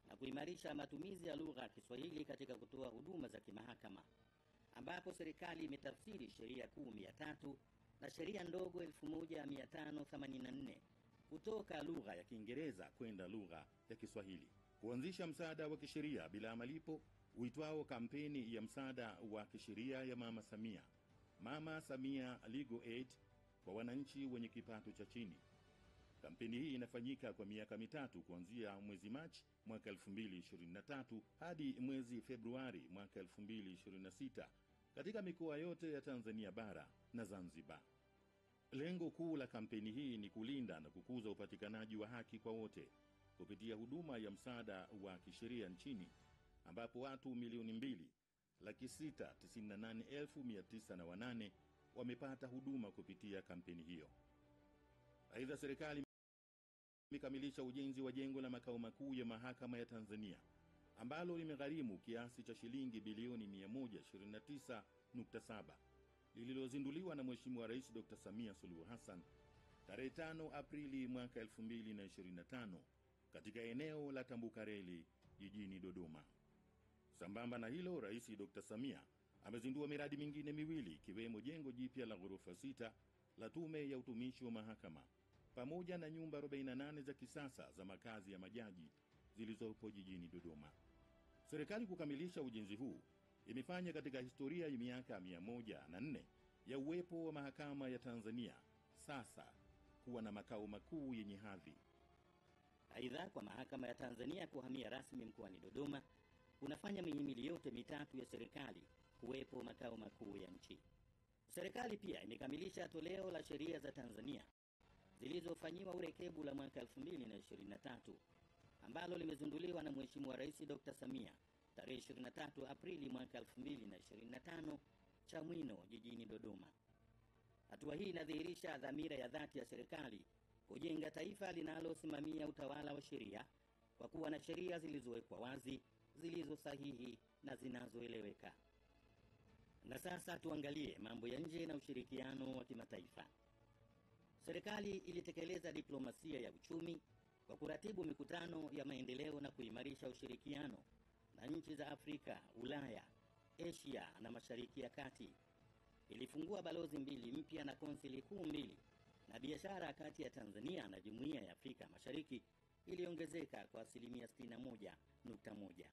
na kuimarisha matumizi ya lugha ya Kiswahili katika kutoa huduma za kimahakama, ambapo serikali imetafsiri sheria kuu 300 na sheria ndogo 1584 kutoka lugha ya Kiingereza kwenda lugha ya Kiswahili, kuanzisha msaada wa kisheria bila malipo uitwao kampeni ya msaada wa kisheria ya Mama Samia, Mama Samia Legal Aid kwa wananchi wenye kipato cha chini. Kampeni hii inafanyika kwa miaka mitatu kuanzia mwezi Machi mwaka 2023 hadi mwezi Februari mwaka 2026 katika mikoa yote ya Tanzania bara na Zanzibar. Lengo kuu la kampeni hii ni kulinda na kukuza upatikanaji wa haki kwa wote kupitia huduma ya msaada wa kisheria nchini, ambapo watu 2,698,908 wamepata huduma kupitia kampeni hiyo. Aidha, serikali imekamilisha ujenzi wa jengo la makao makuu ya mahakama ya Tanzania ambalo limegharimu kiasi cha shilingi bilioni 129.7 lililozinduliwa na Mheshimiwa Rais Dr. Samia Suluhu Hassan tarehe 5 Aprili mwaka 2025 katika eneo la Tambukareli jijini Dodoma. Sambamba na hilo, Rais Dr. Samia amezindua miradi mingine miwili ikiwemo jengo jipya la ghorofa 6 la Tume ya Utumishi wa Mahakama pamoja na nyumba 48 za kisasa za makazi ya majaji zilizopo jijini Dodoma. Serikali kukamilisha ujenzi huu imefanya katika historia ya miaka 104 ya uwepo wa mahakama ya Tanzania sasa kuwa na makao makuu yenye hadhi. Aidha, kwa mahakama ya Tanzania kuhamia rasmi mkoani Dodoma kunafanya mihimili yote mitatu ya serikali kuwepo makao makuu ya nchi. Serikali pia imekamilisha toleo la sheria za Tanzania zilizofanyiwa urekebu la mwaka 2023 ambalo limezinduliwa na Mheshimiwa Rais Dr. Samia tarehe 23 Aprili mwaka 2025 Chamwino jijini Dodoma. Hatua hii inadhihirisha dhamira ya dhati ya serikali kujenga taifa linalosimamia utawala wa sheria kwa kuwa na sheria zilizowekwa wazi, zilizo sahihi na zinazoeleweka. Na sasa tuangalie mambo ya nje na ushirikiano wa kimataifa. Serikali ilitekeleza diplomasia ya uchumi kwa kuratibu mikutano ya maendeleo na kuimarisha ushirikiano na nchi za Afrika, Ulaya, Asia na Mashariki ya Kati. Ilifungua balozi 2 mpya na konsili kuu 2, na biashara kati ya Tanzania na Jumuiya ya Afrika Mashariki iliongezeka kwa 61.1%.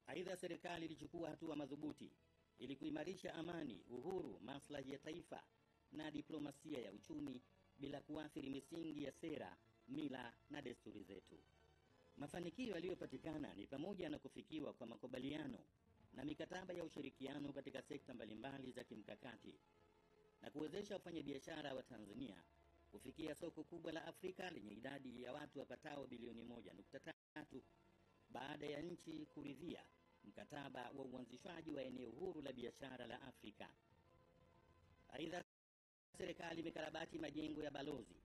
Aidha, serikali ilichukua hatua madhubuti ili kuimarisha amani, uhuru, maslahi ya taifa na diplomasia ya uchumi bila kuathiri misingi ya sera, mila na desturi zetu. Mafanikio yaliyopatikana ni pamoja na kufikiwa kwa makubaliano na mikataba ya ushirikiano katika sekta mbalimbali za kimkakati na kuwezesha wafanyabiashara wa Tanzania kufikia soko kubwa la Afrika lenye idadi ya watu wapatao bilioni 1.3 baada ya nchi kuridhia mkataba wa uanzishwaji wa eneo huru la biashara la Afrika. Aidha, serikali imekarabati majengo ya balozi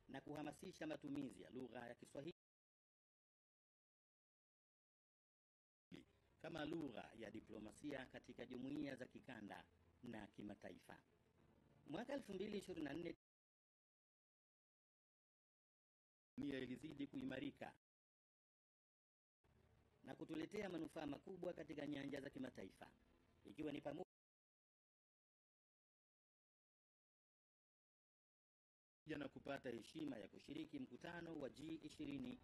na kuhamasisha matumizi ya lugha ya Kiswahili kama lugha ya diplomasia katika jumuiya za kikanda na kimataifa. Mwaka 2024 ilizidi kuimarika na kutuletea manufaa makubwa katika nyanja za kimataifa, ikiwa ni pamoja na kupata heshima ya kushiriki mkutano wa G20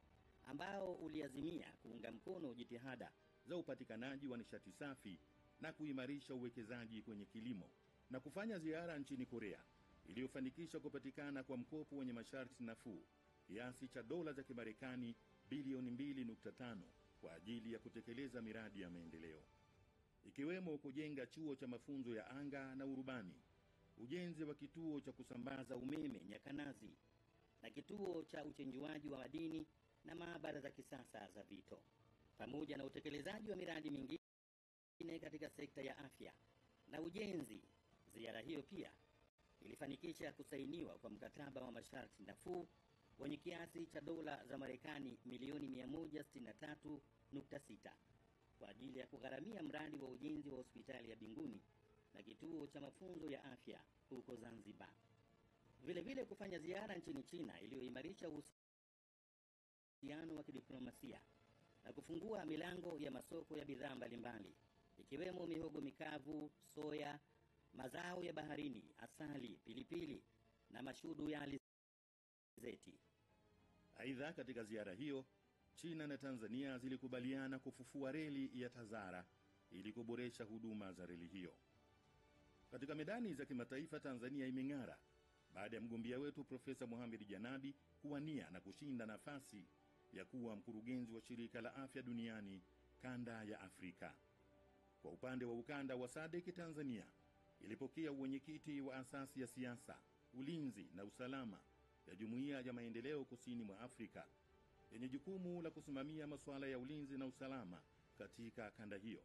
ambao uliazimia kuunga mkono jitihada za upatikanaji wa nishati safi na kuimarisha uwekezaji kwenye kilimo, na kufanya ziara nchini Korea iliyofanikisha kupatikana kwa mkopo wenye masharti nafuu kiasi cha dola za Kimarekani bilioni 2.5 kwa ajili ya kutekeleza miradi ya maendeleo, ikiwemo kujenga chuo cha mafunzo ya anga na urubani ujenzi wa kituo cha kusambaza umeme Nyakanazi na kituo cha uchenjuaji wa madini na maabara za kisasa za Vito, pamoja na utekelezaji wa miradi mingine katika sekta ya afya na ujenzi. Ziara hiyo pia ilifanikisha kusainiwa kwa mkataba wa masharti nafuu wenye kiasi cha dola za Marekani milioni 163.6 kwa ajili ya kugharamia mradi wa ujenzi wa hospitali ya Binguni na kituo cha mafunzo ya afya huko Zanzibar. Vile vile kufanya ziara nchini China iliyoimarisha uhusiano wa kidiplomasia na kufungua milango ya masoko ya bidhaa mbalimbali ikiwemo mihogo mikavu, soya, mazao ya baharini, asali, pilipili na mashudu ya alizeti. Aidha, katika ziara hiyo, China na Tanzania zilikubaliana kufufua reli ya Tazara ili kuboresha huduma za reli hiyo. Katika medani za kimataifa, Tanzania imeng'ara baada ya mgombea wetu Profesa Mohamed Janabi kuwania na kushinda nafasi ya kuwa mkurugenzi wa Shirika la Afya Duniani kanda ya Afrika. Kwa upande wa ukanda wa SADC, Tanzania ilipokea uwenyekiti wa asasi ya siasa, ulinzi na usalama ya Jumuiya ya Maendeleo Kusini mwa Afrika yenye jukumu la kusimamia masuala ya ulinzi na usalama katika kanda hiyo,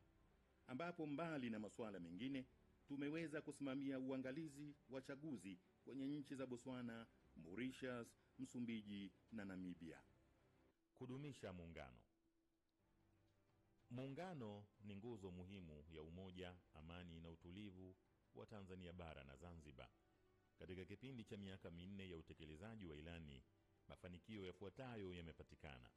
ambapo mbali na masuala mengine tumeweza kusimamia uangalizi wa chaguzi kwenye nchi za Botswana, Mauritius, Msumbiji na Namibia. Kudumisha muungano. Muungano ni nguzo muhimu ya umoja, amani na utulivu wa Tanzania bara na Zanzibar. Katika kipindi cha miaka minne ya utekelezaji wa ilani, mafanikio yafuatayo yamepatikana.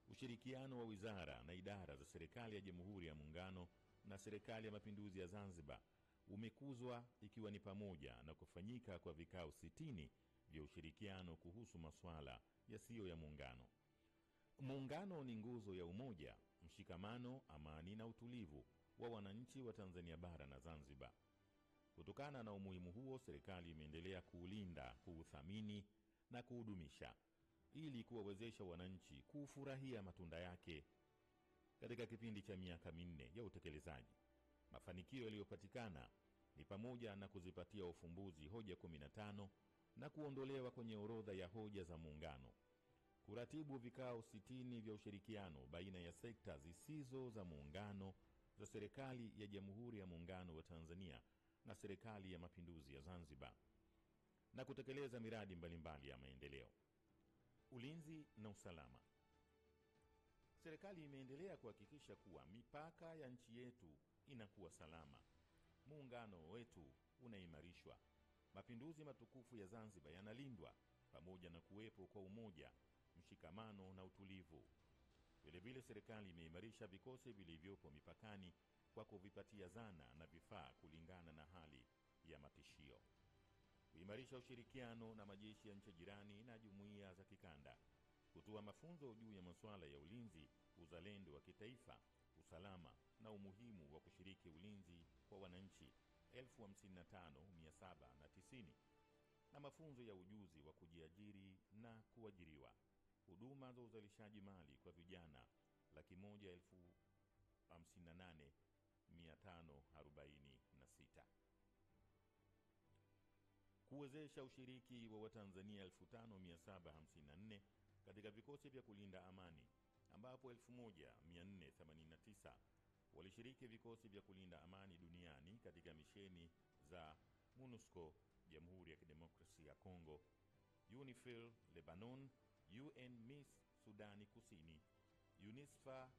Ushirikiano wa wizara na idara za serikali ya Jamhuri ya Muungano na Serikali ya Mapinduzi ya Zanzibar umekuzwa, ikiwa ni pamoja na kufanyika kwa vikao 60 vya ushirikiano kuhusu masuala yasiyo ya muungano. Muungano ni nguzo ya umoja, mshikamano, amani na utulivu wa wananchi wa Tanzania bara na Zanzibar. Kutokana na umuhimu huo, serikali imeendelea kuulinda, kuuthamini na kuudumisha ili kuwawezesha wananchi kufurahia matunda yake. Katika kipindi cha miaka minne ya utekelezaji, mafanikio yaliyopatikana ni pamoja na kuzipatia ufumbuzi hoja 15 na kuondolewa kwenye orodha ya hoja za muungano, kuratibu vikao 60 vya ushirikiano baina ya sekta zisizo za muungano za serikali ya Jamhuri ya Muungano wa Tanzania na Serikali ya Mapinduzi ya Zanzibar, na kutekeleza miradi mbalimbali ya maendeleo. Ulinzi na usalama. Serikali imeendelea kuhakikisha kuwa mipaka ya nchi yetu inakuwa salama. Muungano wetu unaimarishwa. Mapinduzi matukufu ya Zanzibar yanalindwa pamoja na kuwepo kwa umoja, mshikamano na utulivu. Vile vile serikali imeimarisha vikosi vilivyopo mipakani kwa kuvipatia zana na vifaa kulingana na hali ya matishio. Kuimarisha ushirikiano na majeshi ya nchi jirani na jumuiya za kikanda. Kutoa mafunzo juu ya masuala ya ulinzi, uzalendo wa kitaifa, usalama na umuhimu wa kushiriki ulinzi kwa wananchi 55,790, na mafunzo ya ujuzi wa kujiajiri na kuajiriwa. Huduma za uzalishaji mali kwa vijana 158,546. Kuwezesha ushiriki wa Watanzania 5,754 katika vikosi vya kulinda amani, ambapo 1,489 walishiriki vikosi vya kulinda amani duniani katika misheni za MONUSCO Jamhuri ya Kidemokrasia ya Kongo, UNIFIL Lebanon, UNMISS Sudani Kusini, UNISFA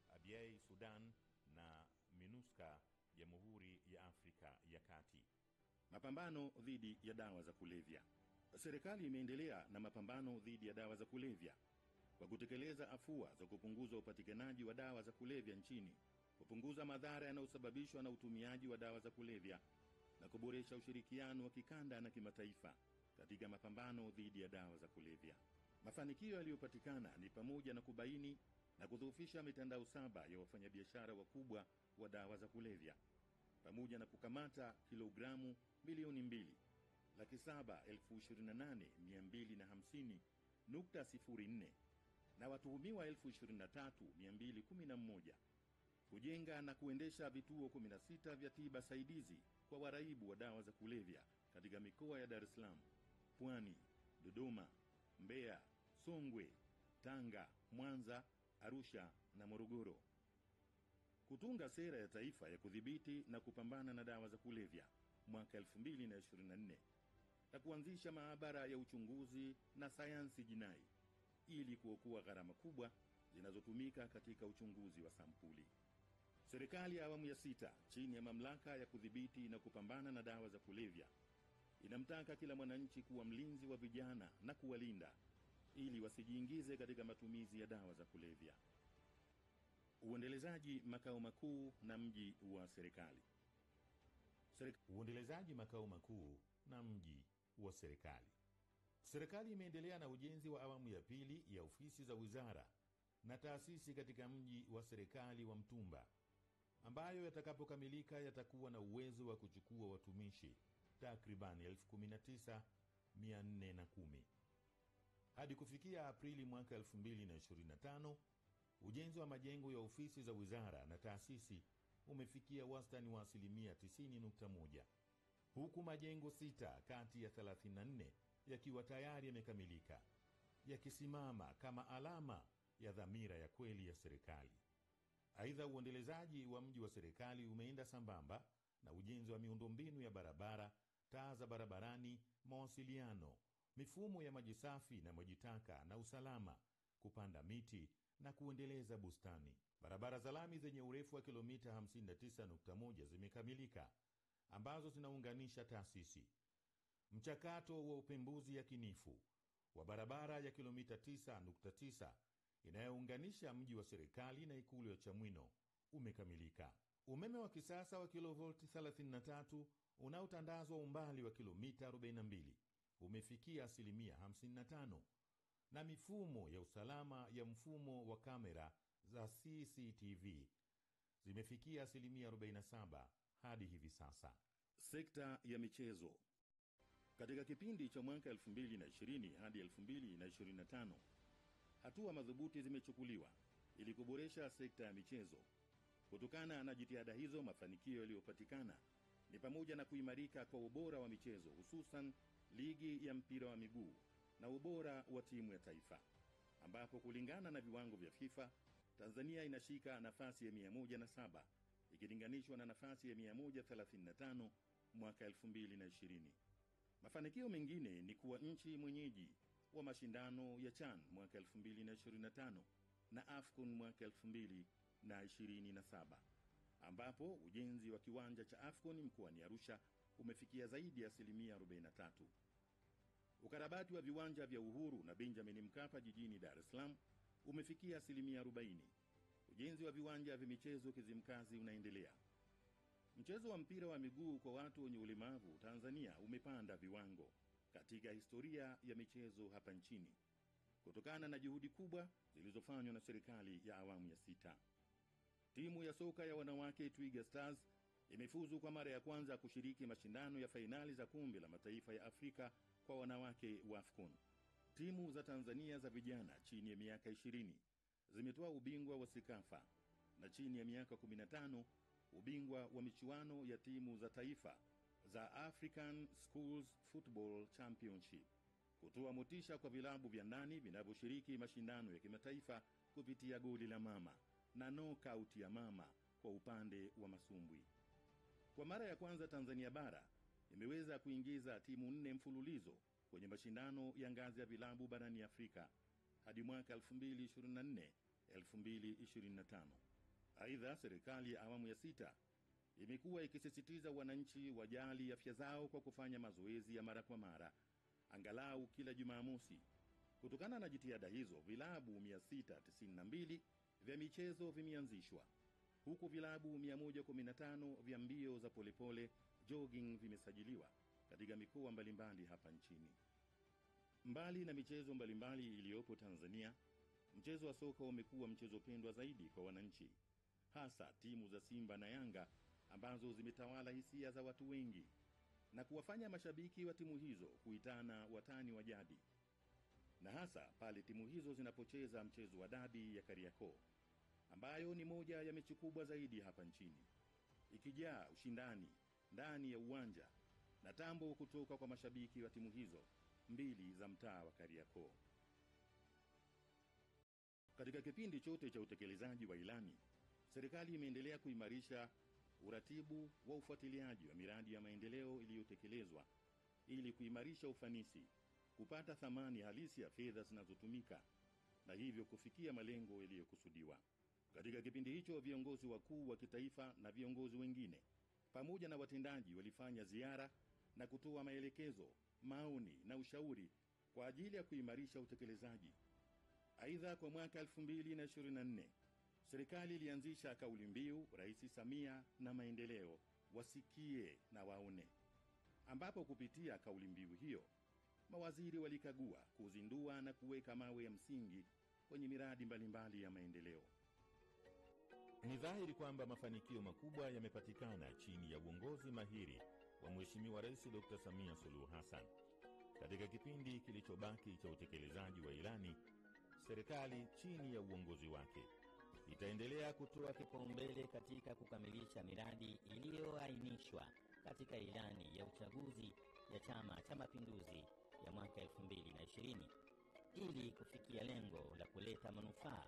Abyei Sudan na MINUSCA Jamhuri ya Afrika ya Kati. Mapambano dhidi ya dawa za kulevya. Serikali imeendelea na mapambano dhidi ya dawa za kulevya kwa kutekeleza afua za kupunguza upatikanaji wa dawa za kulevya nchini, kupunguza madhara yanayosababishwa na utumiaji wa dawa za kulevya na kuboresha ushirikiano wa kikanda na kimataifa katika mapambano dhidi ya dawa za kulevya. Mafanikio yaliyopatikana ni pamoja na kubaini na kudhoofisha mitandao 7 ya wafanyabiashara wakubwa wa dawa za kulevya, pamoja na kukamata kilogramu milioni 2,728,250.04 na watuhumiwa 23,211, kujenga na kuendesha vituo 16 vya tiba saidizi kwa waraibu wa dawa za kulevya katika mikoa ya Dar es Salaam, Pwani, Dodoma, Mbeya, Songwe, Tanga, Mwanza, Arusha na Morogoro. Kutunga sera ya taifa ya kudhibiti na kupambana na dawa za kulevya mwaka 2024 na kuanzisha maabara ya uchunguzi na sayansi jinai ili kuokoa gharama kubwa zinazotumika katika uchunguzi wa sampuli. Serikali ya awamu ya 6 chini ya mamlaka ya kudhibiti na kupambana na dawa za kulevya inamtaka kila mwananchi kuwa mlinzi wa vijana na kuwalinda ili wasijiingize katika matumizi ya dawa za kulevya. Uendelezaji makao makuu na mji wa serikali. Uendelezaji makao makuu na mji wa serikali. Serikali imeendelea na ujenzi wa awamu ya pili ya ofisi za wizara na taasisi katika mji wa serikali wa Mtumba, ambayo yatakapokamilika yatakuwa na uwezo wa kuchukua watumishi takribani 19,410. Hadi kufikia Aprili mwaka 2025, ujenzi wa majengo ya ofisi za wizara na taasisi umefikia wastani wa 90.1%, huku majengo 6 kati ya 34 yakiwa tayari yamekamilika, yakisimama kama alama ya dhamira ya kweli ya serikali. Aidha, uendelezaji wa mji wa serikali umeenda sambamba na ujenzi wa miundombinu ya barabara, taa za barabarani, mawasiliano, mifumo ya maji safi na maji taka na usalama, kupanda miti na kuendeleza bustani. Barabara za lami zenye urefu wa kilomita 59.1 zimekamilika, ambazo zinaunganisha taasisi. Mchakato wa upembuzi yakinifu wa barabara ya kilomita 9.9 inayounganisha mji wa serikali na ikulu ya Chamwino umekamilika. Umeme wa kisasa wa kilovolti 33 unaotandazwa umbali wa kilomita 42 umefikia 55%, na mifumo ya usalama ya mfumo wa kamera za CCTV zimefikia 47% hadi hivi sasa. Sekta ya michezo. Katika kipindi cha mwaka 2020 hadi 2025, hatua madhubuti zimechukuliwa ili kuboresha sekta ya michezo. Kutokana na jitihada hizo, mafanikio yaliyopatikana ni pamoja na kuimarika kwa ubora wa michezo, hususan ligi ya mpira wa miguu na ubora wa timu ya taifa, ambapo kulingana na viwango vya FIFA, Tanzania inashika nafasi ya 107 ikilinganishwa na nafasi ya 135 mwaka 2020. Mafanikio mengine ni kuwa nchi mwenyeji wa mashindano ya CHAN mwaka 2025 na AFCON mwaka 2027, ambapo ujenzi wa kiwanja cha AFCON mkoani Arusha umefikia zaidi ya 43%. Ukarabati wa viwanja vya Uhuru na Benjamin Mkapa jijini Dar es Salaam umefikia 40%. Ujenzi wa viwanja vya michezo Kizimkazi unaendelea. Mchezo wa mpira wa miguu kwa watu wenye ulemavu Tanzania umepanda viwango katika historia ya michezo hapa nchini, kutokana na juhudi kubwa zilizofanywa na serikali ya awamu ya 6. Timu ya soka ya wanawake Twiga Stars imefuzu kwa mara ya kwanza kushiriki mashindano ya fainali za kombe la mataifa ya Afrika kwa wanawake wa AFCON. Timu za Tanzania za vijana chini ya miaka 20 zimetoa ubingwa wa Sekafa, na chini ya miaka 15 ubingwa wa michuano ya timu za taifa za African Schools Football Championship, kutoa motisha kwa vilabu vya ndani vinavyoshiriki mashindano ya kimataifa kupitia goli la mama na knockout ya mama kwa upande wa masumbwi. Kwa mara ya kwanza Tanzania bara imeweza kuingiza timu 4 mfululizo kwenye mashindano ya ngazi ya vilabu barani Afrika hadi mwaka 2024-2025. Aidha, serikali ya awamu ya 6 imekuwa ikisisitiza wananchi wajali afya zao kwa kufanya mazoezi ya mara kwa mara, angalau kila Jumamosi. Kutokana na jitihada hizo, vilabu 692 vya michezo vimeanzishwa, huku vilabu 115 vya mbio za polepole jogging vimesajiliwa katika mikoa mbalimbali hapa nchini. Mbali na michezo mbalimbali iliyopo Tanzania, mchezo wa soka umekuwa mchezo pendwa zaidi kwa wananchi, hasa timu za Simba na Yanga ambazo zimetawala hisia za watu wengi na kuwafanya mashabiki wa timu hizo kuitana watani wa jadi, na hasa pale timu hizo zinapocheza mchezo wa dabi ya Kariakoo, ambayo ni moja ya mechi kubwa zaidi hapa nchini, ikijaa ushindani ndani ya uwanja na tambo kutoka kwa mashabiki wa timu hizo mbili za mtaa wa Kariakoo. Katika kipindi chote cha utekelezaji wa ilani, serikali imeendelea kuimarisha uratibu wa ufuatiliaji wa miradi ya maendeleo iliyotekelezwa ili kuimarisha ufanisi, kupata thamani halisi ya fedha zinazotumika na hivyo kufikia malengo yaliyokusudiwa. Katika kipindi hicho, viongozi wakuu wa kitaifa na viongozi wengine pamoja na watendaji walifanya ziara na kutoa maelekezo, maoni na ushauri kwa ajili ya kuimarisha utekelezaji. Aidha, kwa mwaka 2024 serikali ilianzisha kauli mbiu Rais Samia na maendeleo, wasikie na waone, ambapo kupitia kauli mbiu hiyo mawaziri walikagua, kuzindua na kuweka mawe ya msingi kwenye miradi mbalimbali ya maendeleo. Ni dhahiri kwamba mafanikio makubwa yamepatikana chini ya uongozi mahiri wa Mheshimiwa Rais Dr. Samia Suluhu Hassan. Katika kipindi kilichobaki cha utekelezaji wa ilani, serikali chini ya uongozi wake itaendelea kutoa kipaumbele katika kukamilisha miradi iliyoainishwa katika ilani ya uchaguzi ya Chama cha Mapinduzi ya mwaka 2020 ili kufikia lengo la kuleta manufaa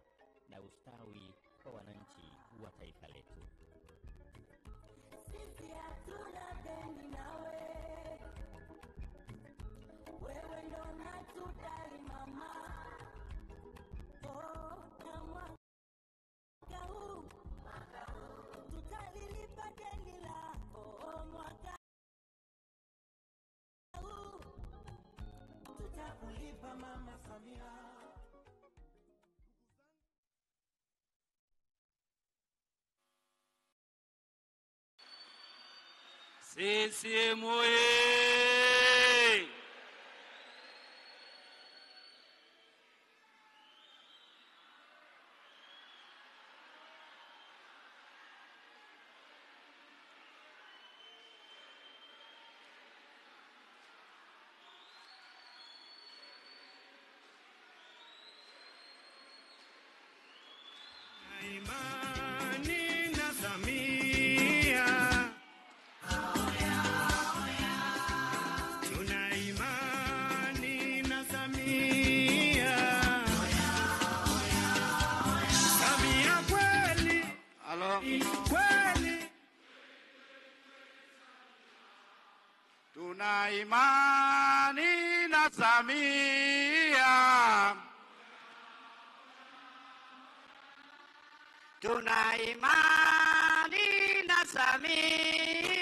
na ustawi kwa wananchi wa taifa letu. Sisi hatuna deni nawe, wewe ndo unatudai mama. Na mwaka huu tutalilipa deni lako, mwaka huu tutakulipa Mama Samia. CCM oye! Imani na Samia, tuna imani na Samia. Samia kweli, kweli, tuna imani na Samia. Tuna imani na Samia.